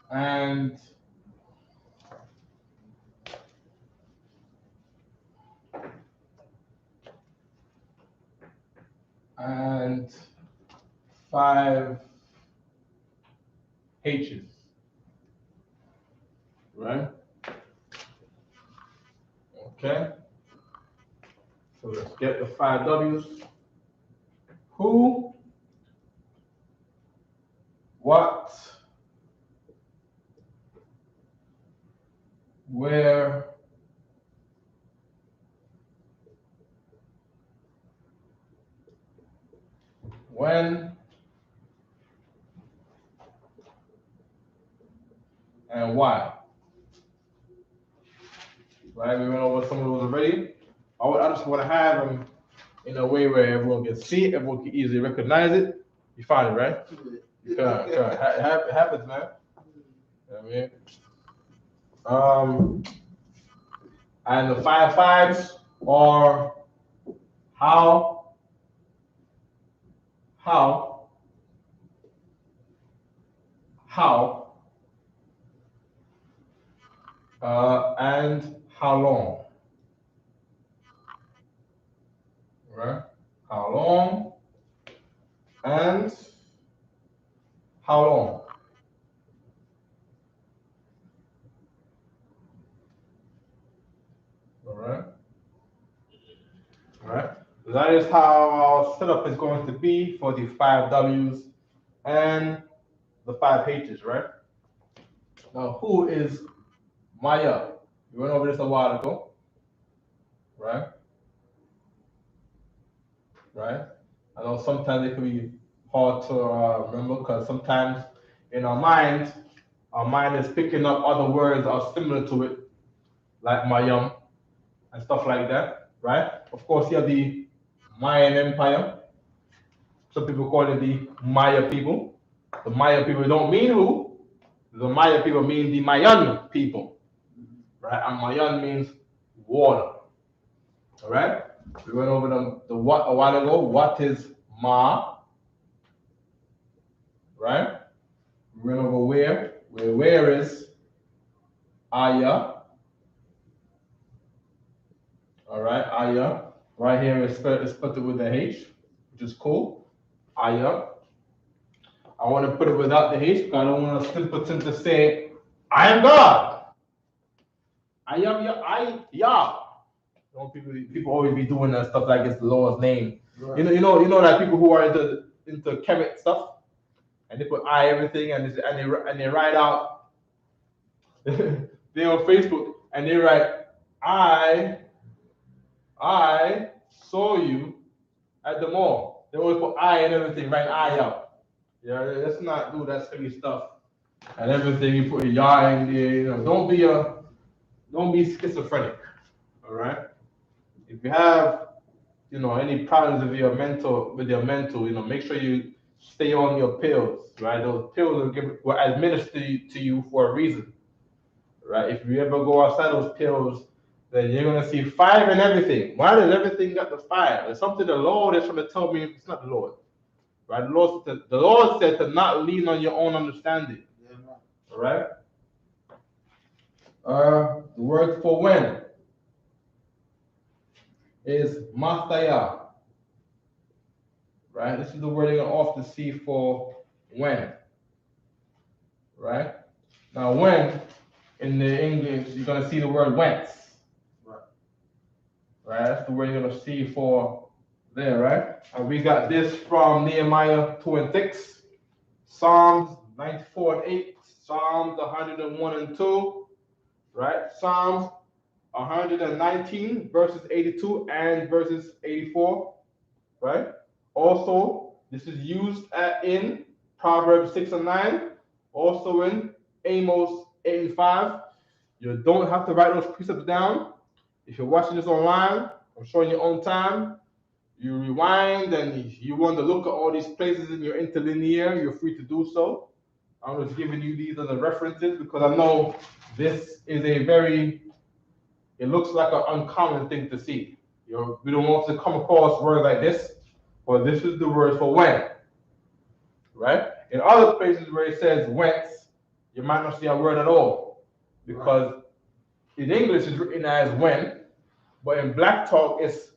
and and 5 H's. Right? Okay. So let's get the 5 W's. Who, what, where, when, and why. Right? We went over some of those already. I just want to have them in a way where everyone can see it, everyone can easily recognize it. You find it, right? It happens, man. You know what I mean? And the 5 5s are how, and how long. Right? How long and how long. All right. All right. That is how our setup is going to be for the 5 W's and the 5 H's, right? Now, who is Maya? We went over this a while ago, right? Right? I know sometimes it can be hard to remember because sometimes in our mind is picking up other words that are similar to it, like Mayam and stuff like that, right? Of course, you have the Mayan Empire. Some people call it the Maya people. The Maya people don't mean who. The Maya people mean the Mayan people, right? And Mayan means water, all right? We went over the what a while ago. What is Ma, right? We went over where is Aya, all right? Aya, right here is spelled with the H, which is cool. Aya. I want to put it without the H because I don't want a simpleton to say, I am God. I am Yah. People always be doing that stuff like it's the Lord's name. Right. You know that people who are into chemic stuff, and they put I everything, and they write out. They on Facebook and they write I saw you at the mall. They always put I and everything, write I out. Yeah, let's not do that silly stuff. And everything you put a Yah in there. Don't be schizophrenic. All right. If you have any problems with your mental, make sure you stay on your pills, right? Those pills were administered to you for a reason, right? If you ever go outside those pills, then you're gonna see fire and everything. Why does everything got the fire? It's something the Lord is trying to tell me. It's not the Lord, right? The Lord said to not lean on your own understanding. Yeah. All right. The word for when is Mastaya. Right? This is the word you're gonna often see for when. Right? Now when in the English you're gonna see the word whence. Right? That's the word you're gonna see for there, right? And we got this from Nehemiah 2:6, Psalms 94:8, Psalms 101 and 2, right? Psalms 119 verses 82 and verses 84, right? Also, this is used in Proverbs 6 and 9, also in Amos 8 and 5. You don't have to write those precepts down. If you're watching this online, I'm showing your own time. You rewind and you want to look at all these places in your interlinear, you're free to do so. I'm just giving you these as a references because I know this is it looks like an uncommon thing to see. We don't want to come across words like this, but this is the word for when, right? In other places where it says whence, you might not see a word at all because in English it's written as when, but in Black Talk it's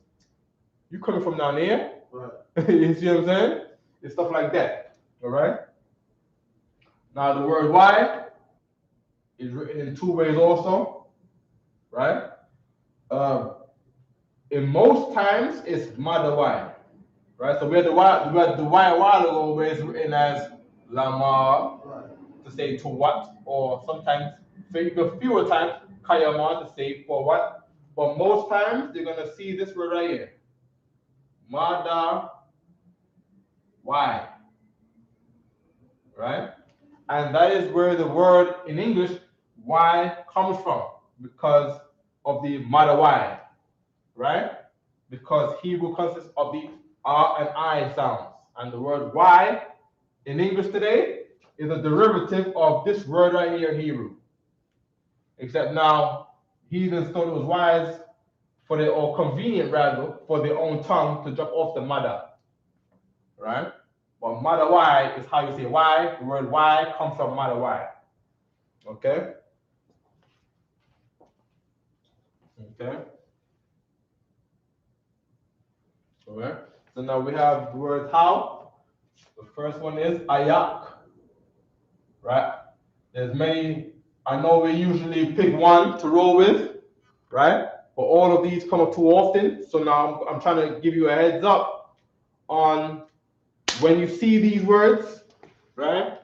you coming from down here. Right. You see what I'm saying? It's stuff like that. All right. Now the word why is written in two ways also, right? In most times it's mother why, right? So we had the why a while ago where it's written as lama, right, to say to what, or sometimes fewer times kayama to say for what. But most times they're gonna see this word right here. Mada why. Right? And that is where the word in English why comes from, because of the mother why, right? Because Hebrew consists of the R and I sounds. And the word why in English today is a derivative of this word right here in Hebrew. Except now heathens thought it was wise or convenient rather for their own tongue to drop off the mother. Right? But mother why is how you say why. The word why comes from mother why. Okay? Okay? Alright. So now we have the word how. The first one is ayak. Right? There's many, I know we usually pick one to roll with, right? But all of these come up too often. So now I'm trying to give you a heads up on when you see these words, right?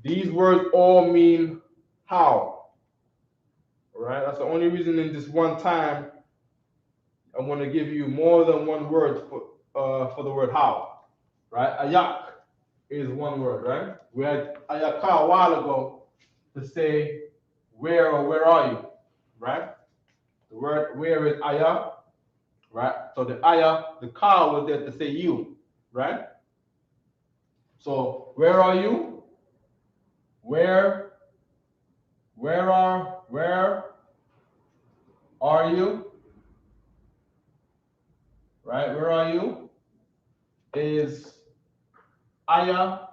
These words all mean how. Right? That's the only reason in this one time I'm going to give you more than one word for the word how. Right? Ayak is one word, right? We had ayaka a while ago to say where or where are you, right? The word where is aya, right? So the aya, the ka was there to say you, right? So where are you? Where are you? Right? Where are you? Is aya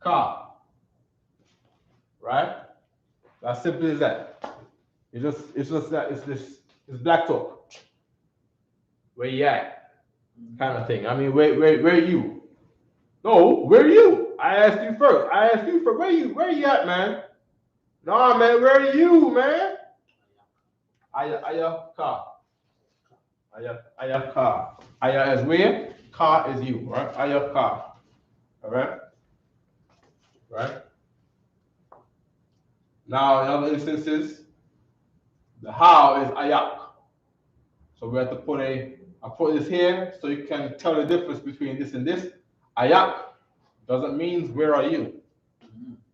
ka. Right? As simple as that. It's just that it's black talk. Where you at? kind of thing. I mean, where you? No, where you? I asked you first. Where you at, man? Nah, man, where are you, man? Aya, car. Aya is where? Car is you, right? Aya, car. All right? Right? Now, in other instances, the how is ayak. So we have to I put this here so you can tell the difference between this and this. Ayak doesn't mean where are you?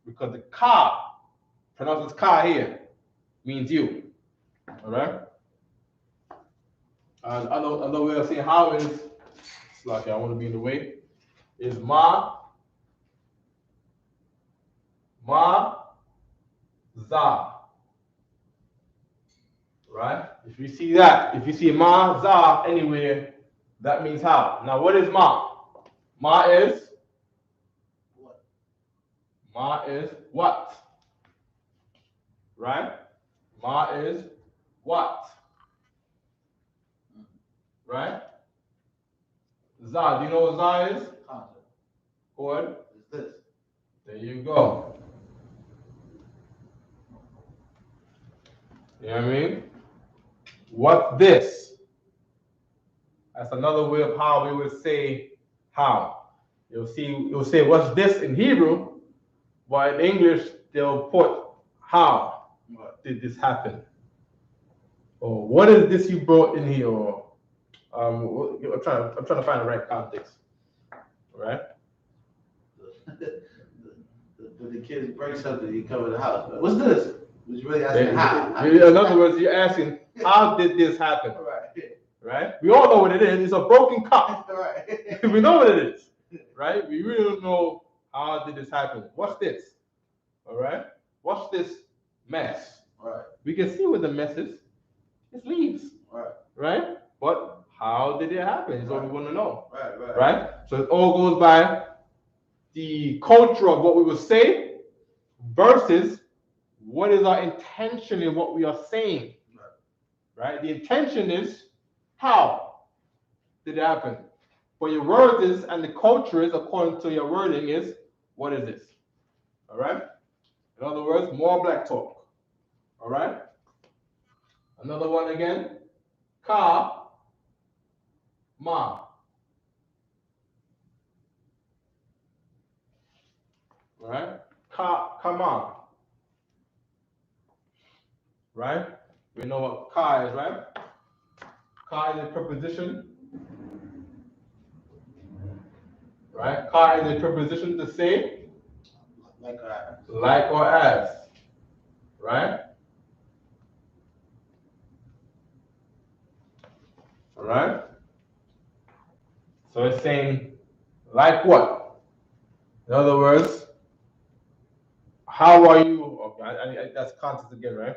Because the ka, pronounced as ka here, means you. All right? Another way of saying how is, it's like I want to be in the way, is za. Right? If you see that, if you see ma, za anywhere, that means how. Now, what is ma? Ma is what? Ma is what? Right? Ma is what? Right? Za, do you know what za is? What? Is this? There you go. You know what I mean? What's this? That's another way of how we would say how. You'll say what's this in Hebrew, but in English they'll put how did this happen? Or what is this you brought in here? Or I'm trying to find the right context. Right? When the kids break something, you cover the house. What's this? Was you really asking how? In other words, you're asking, how did this happen? Right? We all know what it is. It's a broken cup. Right. We know what it is. Right? We really don't know how did this happen. What's this? All right? What's this mess? Right. We can see what the mess is. It's leaves. Right. Right? But how did it happen? Is what we want to know. Right? So it all goes by the culture of what we would say versus what is our intention in what we are saying. Right? The intention is how did it happen? For your words is, and the culture is, according to your wording, is what is this? All right? In other words, more black talk. All right? Another one again. Ka, ma. All right? Kama. Right? We know what ka is, right? Ka is a preposition. Right? Ka is a preposition to say like or as. Right? All right? So it's saying like what? In other words, how are you? Okay, that's context again, right?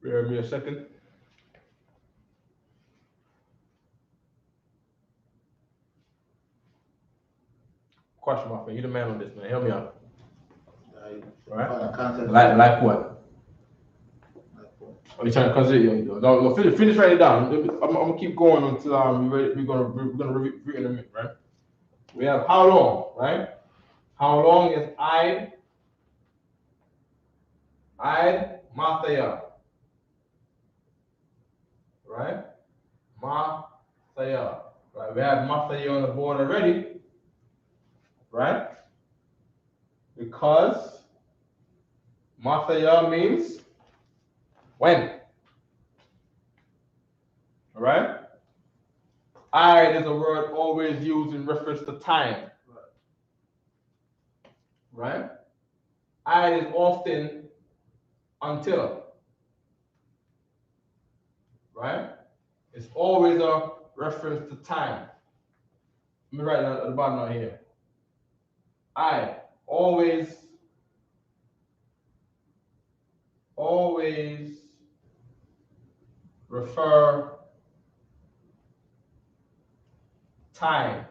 Bear with me a second. Question mark, man. You the man on this, man. Help me out. Right? Like what? Are you trying to consider? No, finish writing it down. I'm gonna keep going until we're gonna review in a minute, right? We have how long, right? How long is I'd Mathaya, right? Mathaya, right? We have Mathaya on the board already, right? Because Mathaya means when. All right? I is a word always used in reference to time. Right? I is often until. Right? It's always a reference to time. Let me write it at the bottom right here. I always refer time.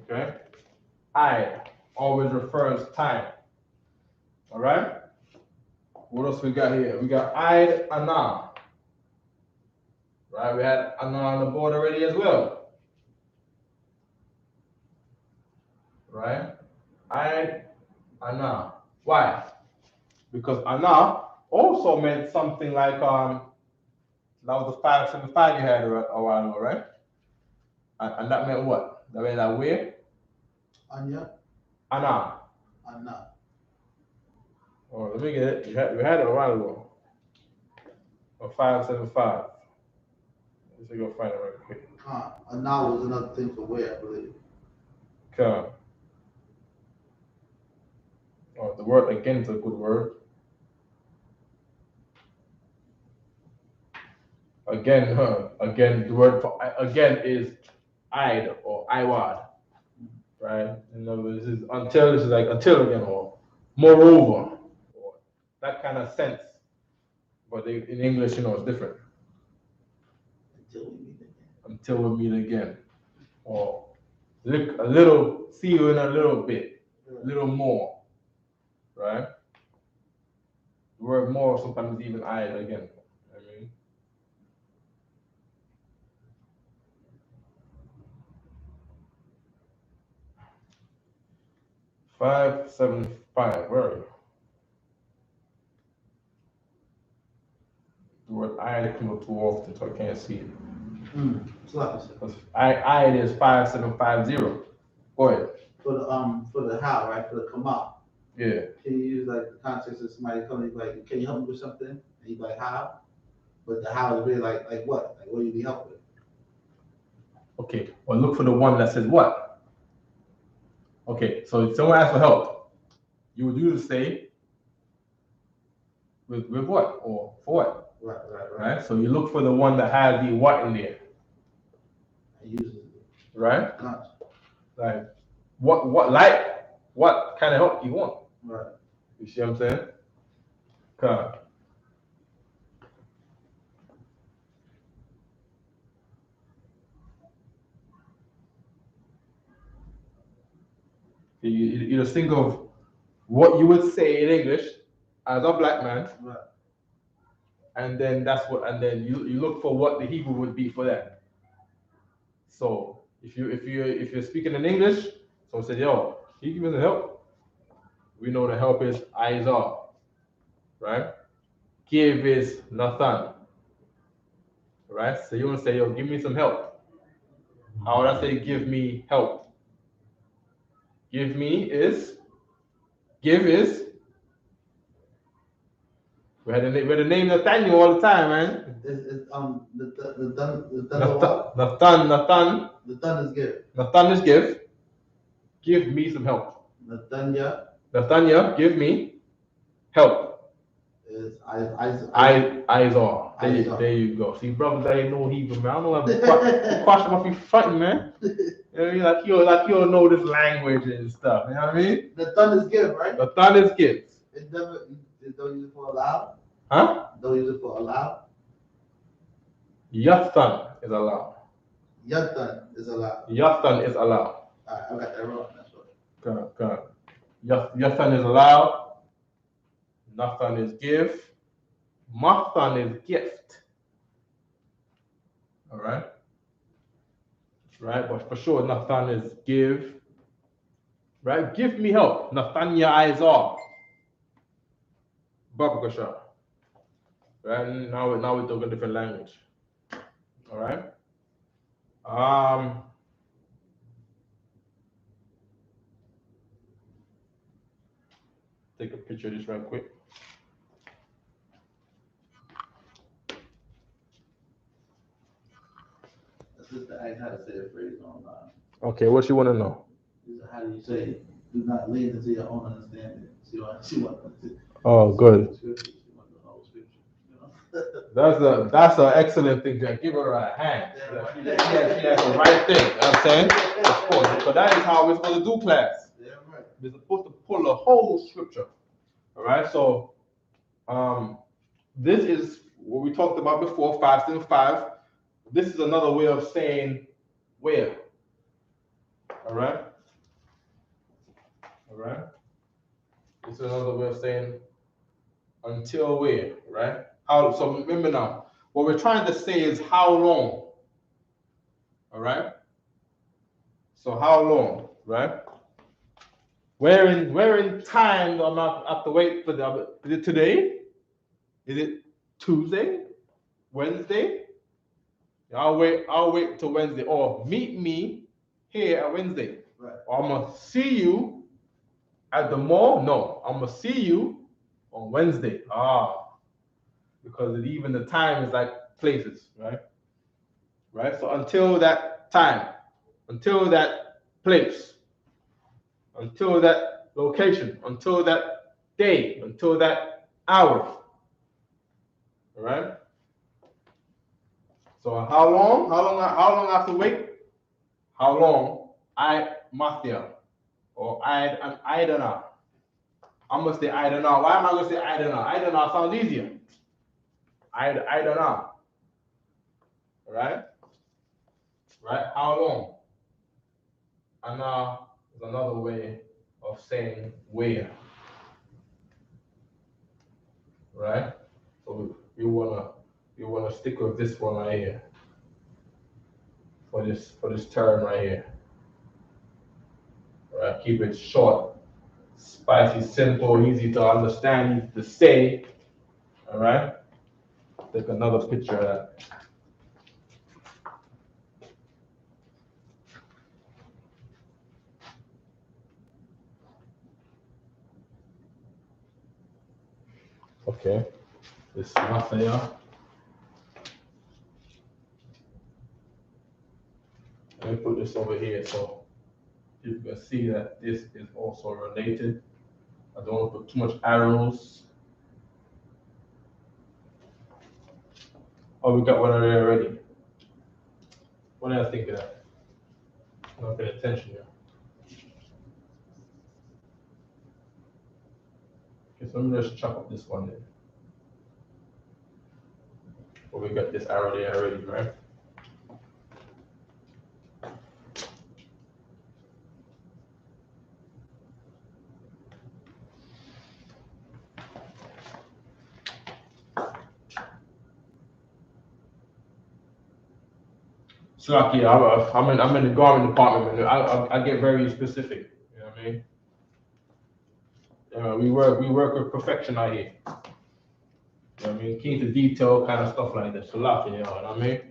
Okay? I always refers time. All right? What else we got here? We got Anna. Right? We had Anna on the board already as well. Right? Anna. Why? Because Anna also meant something like that was the 575 you had a while ago, right? And that meant what? That meant that where? Anya. Anna. Anna. Oh, let me get it. We had it a while ago. A 575. Let's see, go find it right quick. Anna was another thing for where, I believe. Okay. Oh, the word again is a good word. Again, again, the word for again is I'd or Iwad, right? In other words, this is until, this is like until again or moreover, or that kind of sense. But in English, it's different. Until we meet again. Or look a little, see you in a little bit, a little more, right? The word more sometimes even I'd again. I mean. Five, 7, 5. Where are you? The word I come up too often, so I can't see it. I is 5750. Go ahead. For the how, right? For the come out. Yeah. Can you use like the context of somebody coming like, can you help me with something? And you be like, how? But the how is really like what? Like what do you need help with? Okay. Well, look for the one that says what. Okay. So if someone asks for help, you would usually say with what or for what? Right. So you look for the one that has the what in there. Right? Like what kind of help you want? Right. You see what I'm saying? Okay. You just think of what you would say in English as a black man. Right. And then then you look for what the Hebrew would be for that. So if you're speaking in English, someone said, yo, can you give me some help? We know the help is I.S.U.P.K, right? Give is Nathan. Right? So you want to say, yo, give me some help. How would I say give me help? Give is we had the name Nathaniel all the time, man. It's Nathan. Nathan is give. Nathan is give. Give me some help. Nathania, give me help. Is I.S.U.P. There you go. See, brothers, I ain't no Hebrew, man. I don't have to question off you fighting, man. You know what I mean? Like you don't know this language and stuff. You know what I mean? Nathan is give, right? Nathan is give. It don't use it for allow. Huh? Don't use it for allow. Yathan is allowed. Yathan is allowed. Yathan is allowed. Alright, I got that wrong. That's what. Good. Yathan is allowed. Nathan is give. Mathan is gift. All right. Right, but for sure, Nathan is give. Right, give me help. Nathania I.S.U.P. Babakasha. Right, now we're talking different language. All right. Take a picture of this right quick. That's just to ask how to say a phrase online. Okay, what you want to know? How do you say it? Do not lean into your own understanding. She wants Oh, good. She wants the whole scripture. That's an excellent thing, Jack. Give her a hand. She has the right thing. You know what I'm saying? Of course, because that is how we're supposed to do class. Yeah, right. We're supposed to pull the whole scripture. All right. So, this is what we talked about before. 5:5. This is another way of saying where. All right. All right. This is another way of saying until where, right? How? So remember now, what we're trying to say is how long. All right. So how long, right? Where in time do I not have to wait for the? Is it today? Is it Tuesday? Wednesday? I'll wait till Wednesday. Or meet me here at Wednesday. Right. Or I'm gonna see you at the mall. No, I'm gonna see you on Wednesday. Because even the time is like places, right? Right. So until that time, until that place, until that location, until that day, until that hour. All right. So how long? How long I have to wait? How long? Matthew, or I don't know. I'm gonna say I don't know. Why am I gonna say I don't know? I don't know sounds easier. I don't know. Right? Right? How long? Anna is another way of saying where. Right? So we wanna stick with this one right here. For this term right here. Right? Keep it short, spicy, simple, easy to understand, easy to say. All right? Take another picture of that. Okay, this Raphael. Let me put this over here so you can see that this is also related. I don't want to put too much arrows. Oh, we got one already already. What did I think of that? I'm not paying attention here. Okay, so let me just chop up this one then. Well, we got this arrow there already, right? So like, yeah, I'm in the garment department, and I get very specific. You know what I mean? We work with perfection out here. You know what I mean? Keen to detail kind of stuff like that. So like, you know what I mean?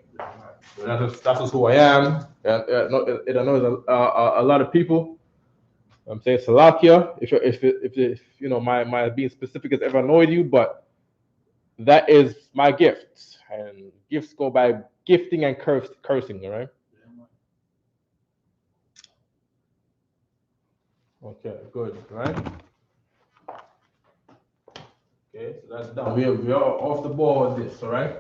That's just who I am. I know a lot of people. I'm saying Salakia, if you know my being specific has ever annoyed you, but that is my gift, and gifts go by gifting and cursing, all right? Okay, good, right? Okay, so that's done. We are off the ball with this, all right?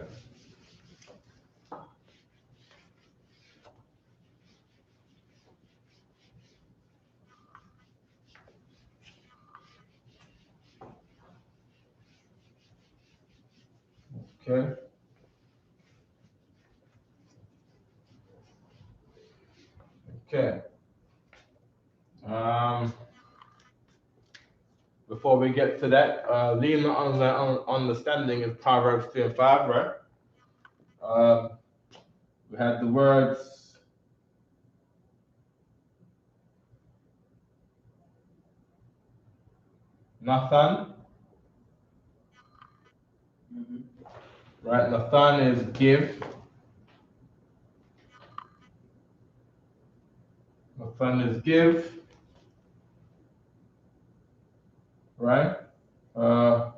Okay. Okay. Before we get to that, lean on the understanding is Proverbs 3 and 5, right? We had the words Nathan. Right, Nathan is give. Nathan is give. Right? Mathan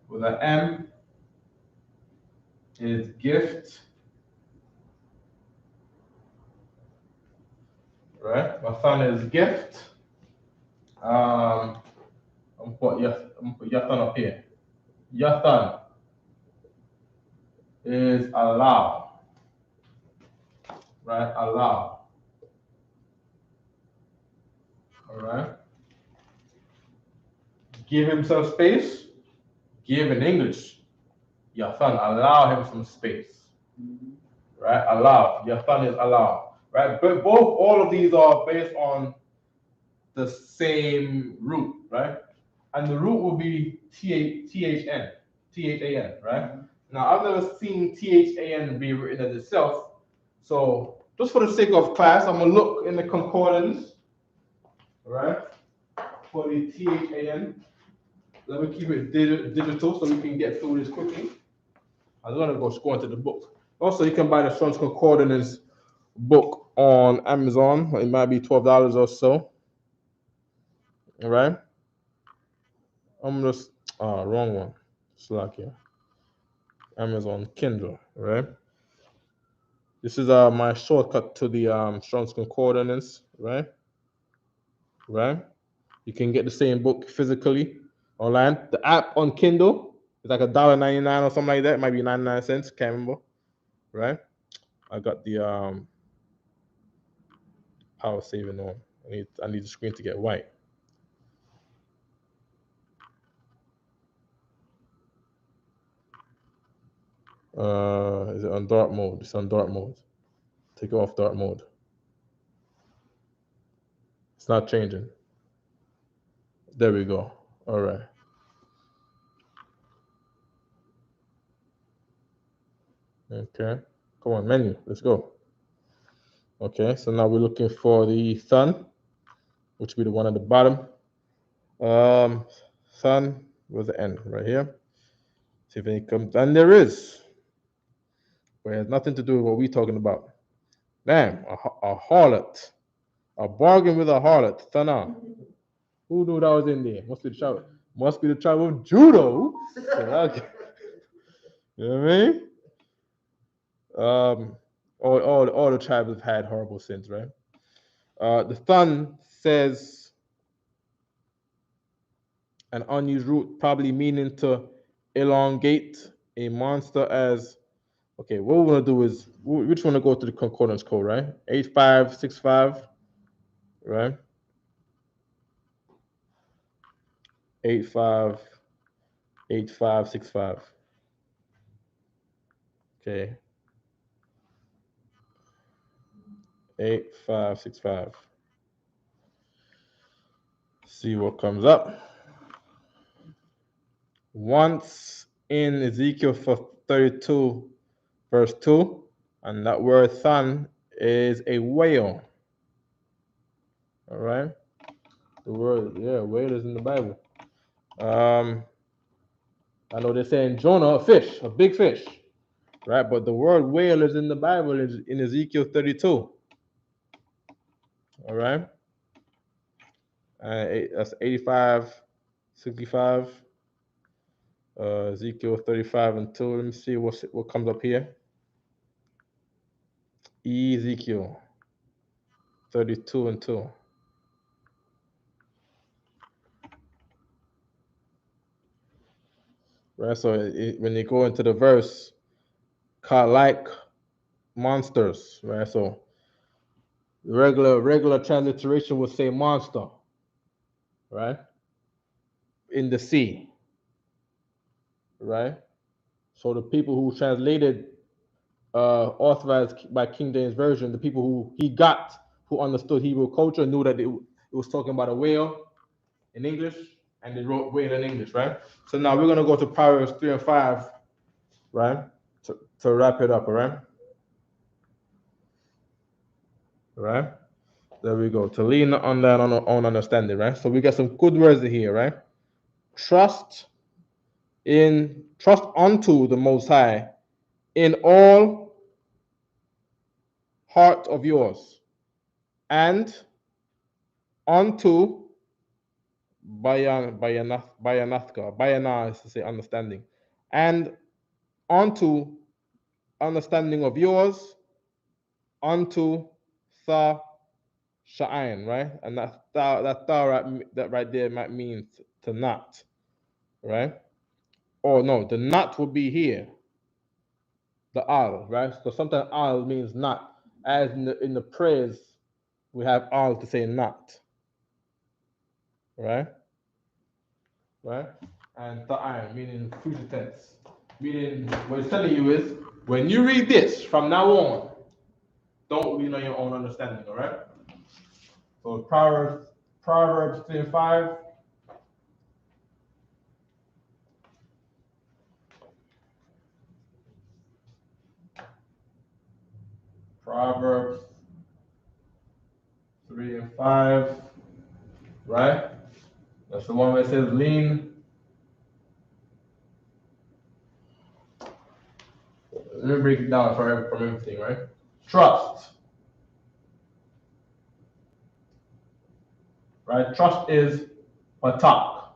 with an M is gift. Right? Mathan is gift. I'm gonna put Yathan up here. Yathan is allow. Right? Allow. All right. Give him some space. Give in English. Yathan, allow him some space. Right? Allow. Yathan is allow. right? But all of these are based on the same root, right? And the root will be THAN, right? Now, I've never seen THAN be written as itself. So, just for the sake of class, I'm going to look in the concordance, right, for the THAN. Let me keep it digital so we can get through this quickly. I'm going to go into the book. Also, you can buy the Strong's Concordance book on Amazon. It might be $12 or so. All right. I'm just wrong one. Slack here. Amazon Kindle, right? This is my shortcut to the Strong's Concordance, right? Right? You can get the same book physically online. The app on Kindle is like $1.99 or something like that. It might be 99 cents. Can't remember. Right? I got the power saving on. I need the screen to get white. Is it on dark mode? It's on dark mode. Take it off dark mode. It's not changing. There we go. All right. Okay. Come on, menu. Let's go. Okay, so now we're looking for the sun, which will be the one at the bottom. Sun with the N right here. See if any comes, and there is. But it has nothing to do with what we're talking about. Damn, a harlot. A bargain with a harlot. Sana. Who knew that was in there? Must be the tribe of Judah. Okay. You know what I mean? All the tribes have had horrible sins, right? The sun says an unused root, probably meaning to elongate a monster as. Okay, what we're gonna do is we just want to go to the concordance code, right? 8565, right? 858565. Okay. 8565. See what comes up. Once in Ezekiel 32, verse 2, and that word sun is a whale. All right. The word, whale is in the Bible. I know they're saying Jonah, a fish, a big fish, right? But the word whale is in the Bible, is in Ezekiel 32. All right. That's 8565. Ezekiel 35 and 2. Let me see what comes up here. Ezekiel 32 and 2. Right, so when you go into the verse, like monsters, right? So the regular transliteration would say monster, right? In the sea, right? So the people who translated, authorized by King James Version, the people who understood Hebrew culture knew that it was talking about a whale in English, and they wrote whale in English, right? So now we're gonna go to Proverbs 3 and 5, right? To wrap it up, all right? Right? There we go. To lean on that on our own understanding, right? So we got some good words here, right? Trust unto the Most High in all heart of yours, and unto bayana is to say understanding, and unto understanding of yours, unto tha sha'ain, right? And that right there might mean to not, right? Or no, the not would be here, the al, right? So sometimes al means not, as in the prayers we have al to say not, right? Right? And ta'ain meaning future tense, meaning what it's telling you is when you read this from now on, Don't lean on your own understanding, all right? So Proverbs 3:5. Proverbs 3:5, right? That's the one where it says lean. Let me break it down from everything, right? Trust. Right? Trust is patak.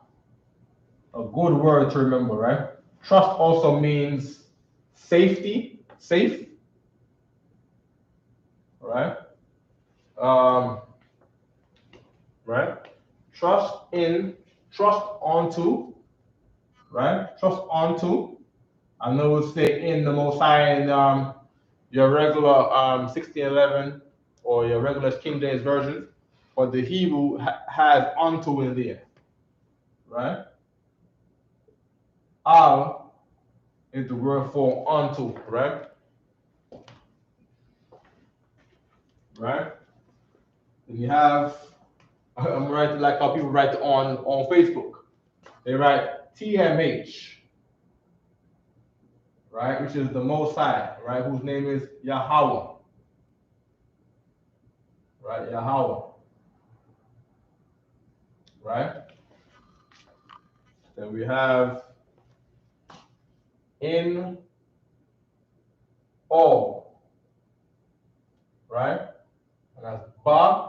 A good word to remember, right? Trust also means safety, safe, right? Right? Trust onto, right? Trust onto. I know we'll say in the Most High in your regular 1611 or your regular King James version, but the Hebrew has onto in there, right? Al is the word for onto, right? Right? And you have, I'm writing like how people write on Facebook. They write TMH, right? Which is the Most High, right? Whose name is Yahweh, right? Yahweh, right? Then we have in all, right? And that's Ba.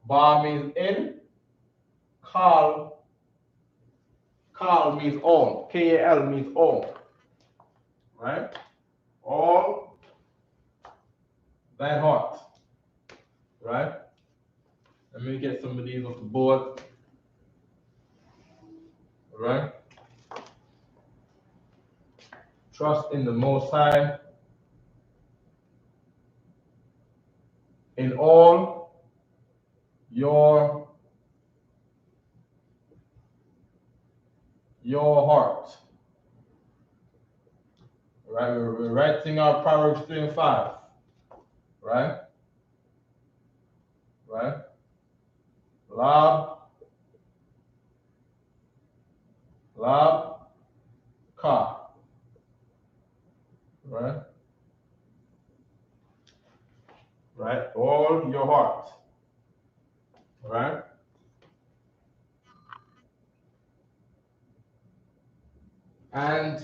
Ba means in. Kal means all. Kal means all, right? All thine heart, right? Let me get some of these off the board, right? Trust in the Most High in all your heart. Right? We're writing out Proverbs 3:5. Right? Right? Lab, ka. Right? Right? All your heart. Right? And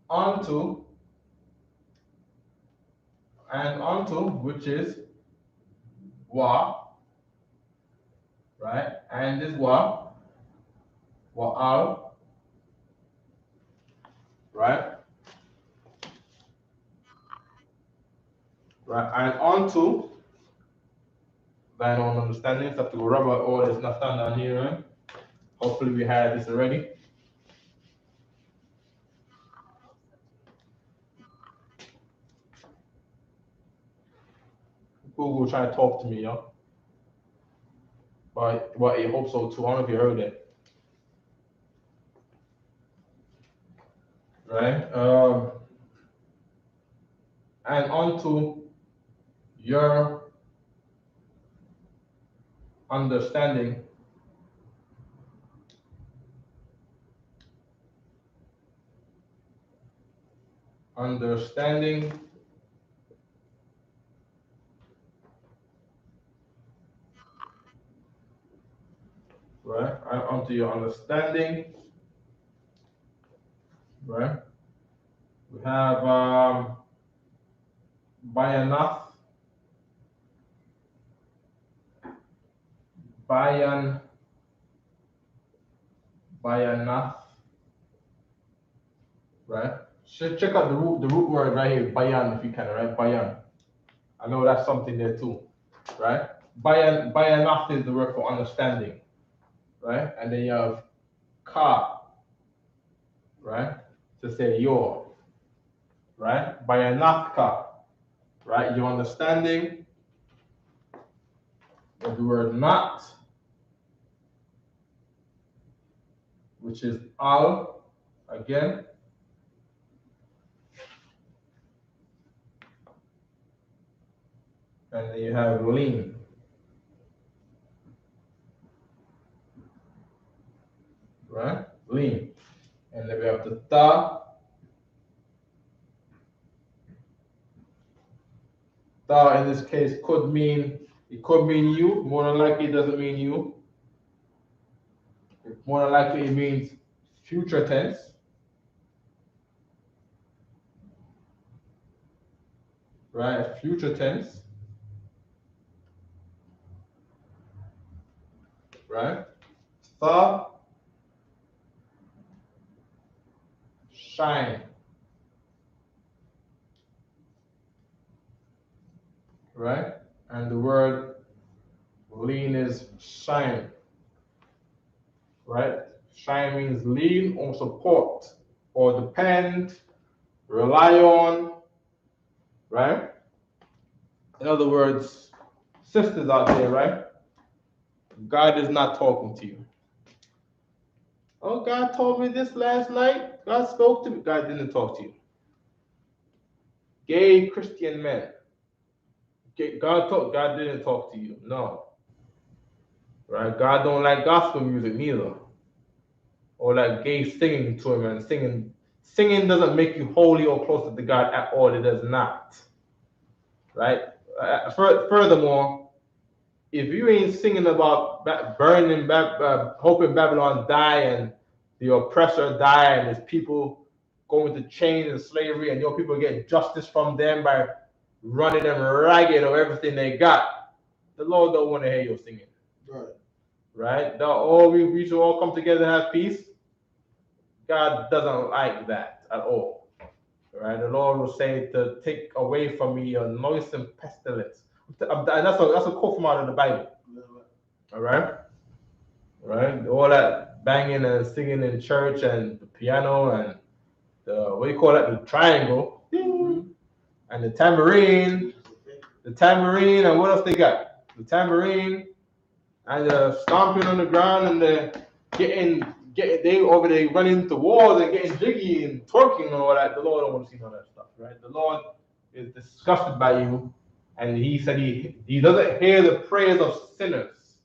onto, which is wa, right? And is wa al, right? Right? And onto thine own understanding. So to go rubber all is not done down here, right? Hopefully we had this already. Google trying to talk to me, yo. But I hope so too. I don't know if you heard it. Right? And onto your understanding. Right? And onto your understanding. Right? We have bayanath. Bayanath. Right? So check out the root word right here, bayan, if you can, right? Bayan. I know that's something there too, right? Bayanath is the word for understanding, right? And then you have ka, right? To say your, right? Bayanath ka, right? Your understanding of the word not, which is al again. And then you have lean. Right? Lean. And then we have the ta. Ta in this case could mean, it could mean you. More than likely it doesn't mean you. More than likely it means future tense. Right? Future tense. Right? Tha. Shine. Right? And the word lean is shine. Right? Shine means lean or support or depend, rely on. Right? In other words, sisters out there, right? God is not talking to you. Oh, God told me this last night. God spoke to me. God didn't talk to you. Gay Christian men. God didn't talk to you. No. Right? God don't like gospel music neither. Or like gay singing to him, and singing doesn't make you holy or closer to God at all. It does not. Right? Furthermore, if you ain't singing about burning, hoping Babylon die and the oppressor die and his people going to chains and slavery and your people get justice from them by running them ragged of everything they got, the Lord don't want to hear you singing. Right. Right? We should all come together and have peace. God doesn't like that at all. Right? The Lord will say to take away from me your noise and pestilence. And that's a quote from out of the Bible. All right? Right? All that banging and singing in church and the piano and the, what do you call it? The triangle. And the tambourine. And what else they got? The tambourine and the stomping on the ground and the they running into walls and getting jiggy and twerking and all that. The Lord don't want to see all that stuff, right? The Lord is disgusted by you, and he said he doesn't hear the prayers of sinners.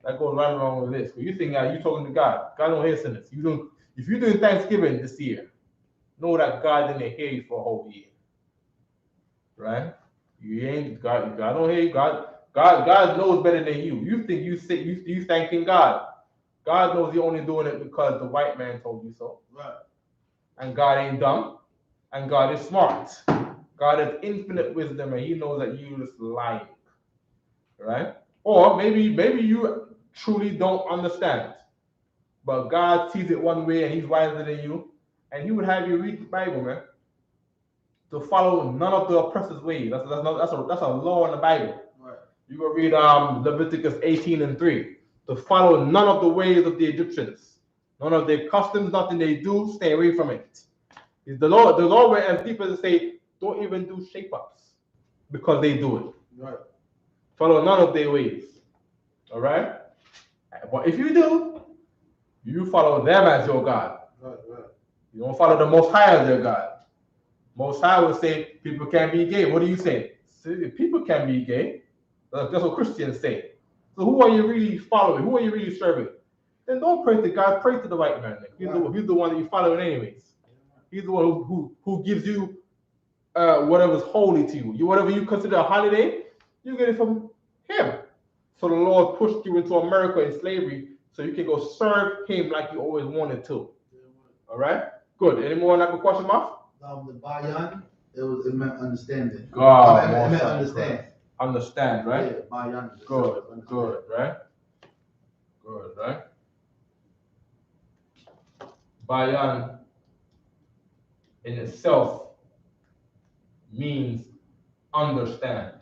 That goes right along with this. But you think you talking to God. God don't hear sinners. If you're doing Thanksgiving this year, know that God didn't hear you for a whole year. Right? You ain't God don't hear you. God knows better than you. You think you thanking God. God knows you're only doing it because the white man told you so. Right. And God ain't dumb. And God is smart. God has infinite wisdom, and he knows that you just lying. Right? Or maybe you truly don't understand. But God sees it one way and he's wiser than you. And he would have you read the Bible, man. To follow none of the oppressor's ways. That's a law in the Bible. Right. You go read Leviticus 18:3. To follow none of the ways of the Egyptians. None of their customs, nothing they do, stay away from it. The Lord went as deep as to say, don't even do shape-ups. Because they do it. Right. Follow none of their ways. All right? But if you do, you follow them as your God. Right. You don't follow the Most High as your God. Most High would say people can't be gay. What do you say? People can be gay. That's what Christians say. So who are you really following? Who are you really serving? Then don't pray to God. Pray to the white man. He's the one that you're following anyways. He's the one who gives you whatever's holy to you. Whatever you consider a holiday, you get it from him. So the Lord pushed you into America in slavery so you can go serve him like you always wanted to. All right? Good. Any more on that question mark? The bayan, it meant understanding. God, it meant understand. Understand, right? Yeah, bayan. Good, right? Good, right? Bayan in itself means understand.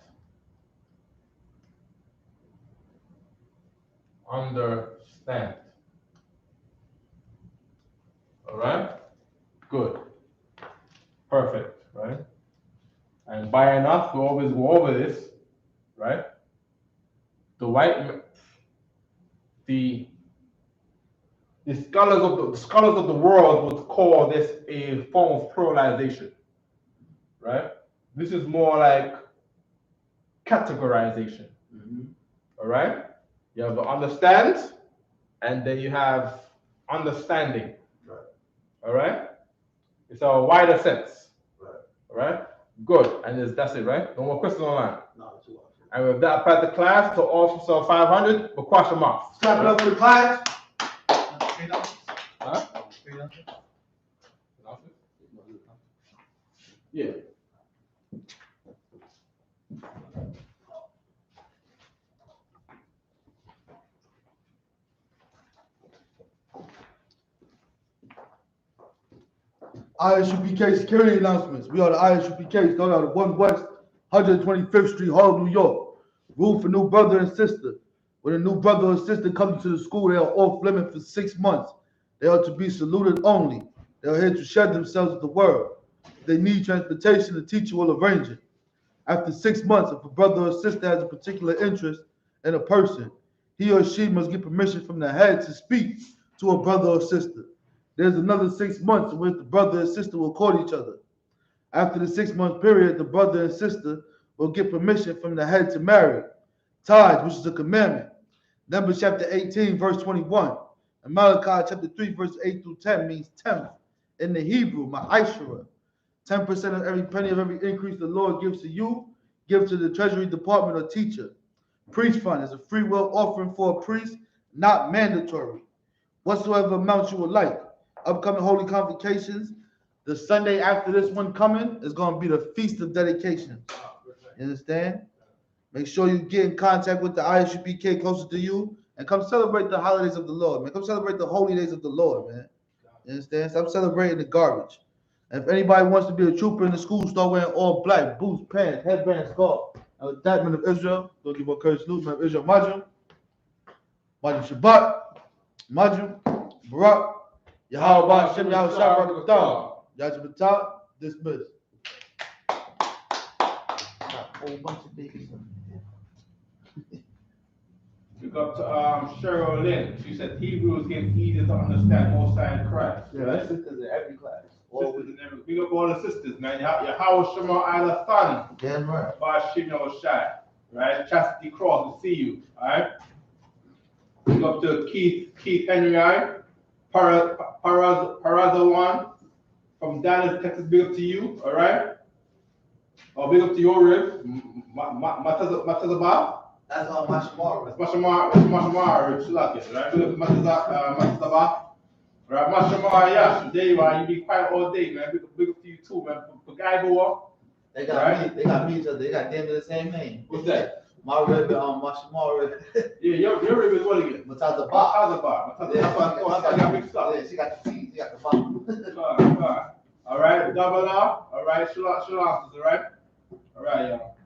Understand. All right? Good. Perfect, right? And by enough, we always go over this, right? The the scholars of the world would call this a form of pluralization, right? This is more like categorization. All right? You have understand, and then you have understanding. Right. All right? It's a wider sense. Right. All right? Good. And that's it, right? No more questions online. No, too often. And with that, pass the class to Officer 500, but question them off. Clap it up for the class. Huh? Yeah. I.S.U.P.K. security announcements. We are the I.S.U.P.K. started out of 1 West 125th Street, Harlem, New York. Rule for new brother and sister. When a new brother or sister comes to the school, they are off limit for 6 months. They are to be saluted only. They are here to shed themselves with the word. If they need transportation, the teacher will arrange it. After 6 months, if a brother or sister has a particular interest in a person, he or she must get permission from the head to speak to a brother or sister. There's another 6 months in which the brother and sister will court each other. After the 6-month period, the brother and sister will get permission from the head to marry. Tithe, which is a commandment. Numbers chapter 18, verse 21. And Malachi chapter 3, verse 8 through 10 means tenth. In the Hebrew, ma'ashara. 10% of every penny of every increase the Lord gives to you, give to the treasury department or teacher. Priest fund is a free will offering for a priest, not mandatory. Whatsoever amount you would like. Upcoming holy convocations. The Sunday after this one coming is going to be the Feast of Dedication. You understand? Make sure you get in contact with the I.S.U.P.K. closest to you and come celebrate the holidays of the Lord, man. Come celebrate the holy days of the Lord, man. You understand? Stop celebrating the garbage. And if anybody wants to be a trooper in the school, start wearing all black, boots, pants, headband, scarf. And with that, men of Israel, don't give a courage salute, men of Israel, Majum, Shabbat, Majum, Barak, Yahweh, Hashem, Yahweh, Shabbat, Yahweh, dismissed. Got a whole bunch of babies. We got to Cheryl Lynn. She said Hebrew is getting easier to understand most in Christ. Yeah, that's sisters in every class. Sisters in every. We got all the sisters, man. Yahweh Shema Ila Thani. Damn right. Bashim Shai. Right? Chastity Cross, we see you. Alright? We go up to Keith Henry, Parazawan from Dallas, Texas. Big up to you, alright? Oh, big up to your rib. Matazaba. That's all my shamar. That's Mashamar, rib. Shalakia, right? Big up to Matazaba. Right? Mashamar, yeah. There you are. You be quiet all day, man. Big up to you too, man. For guy go up. They got me each other. They got damn near the same name. What's that? My rib, my shamar rib. Yeah, your rib is what again? Matazaba. Matazaba. I got mixed up. Yeah, she got the T, she got the bottom. All right, double R. All right, shalom, all right? All right, y'all.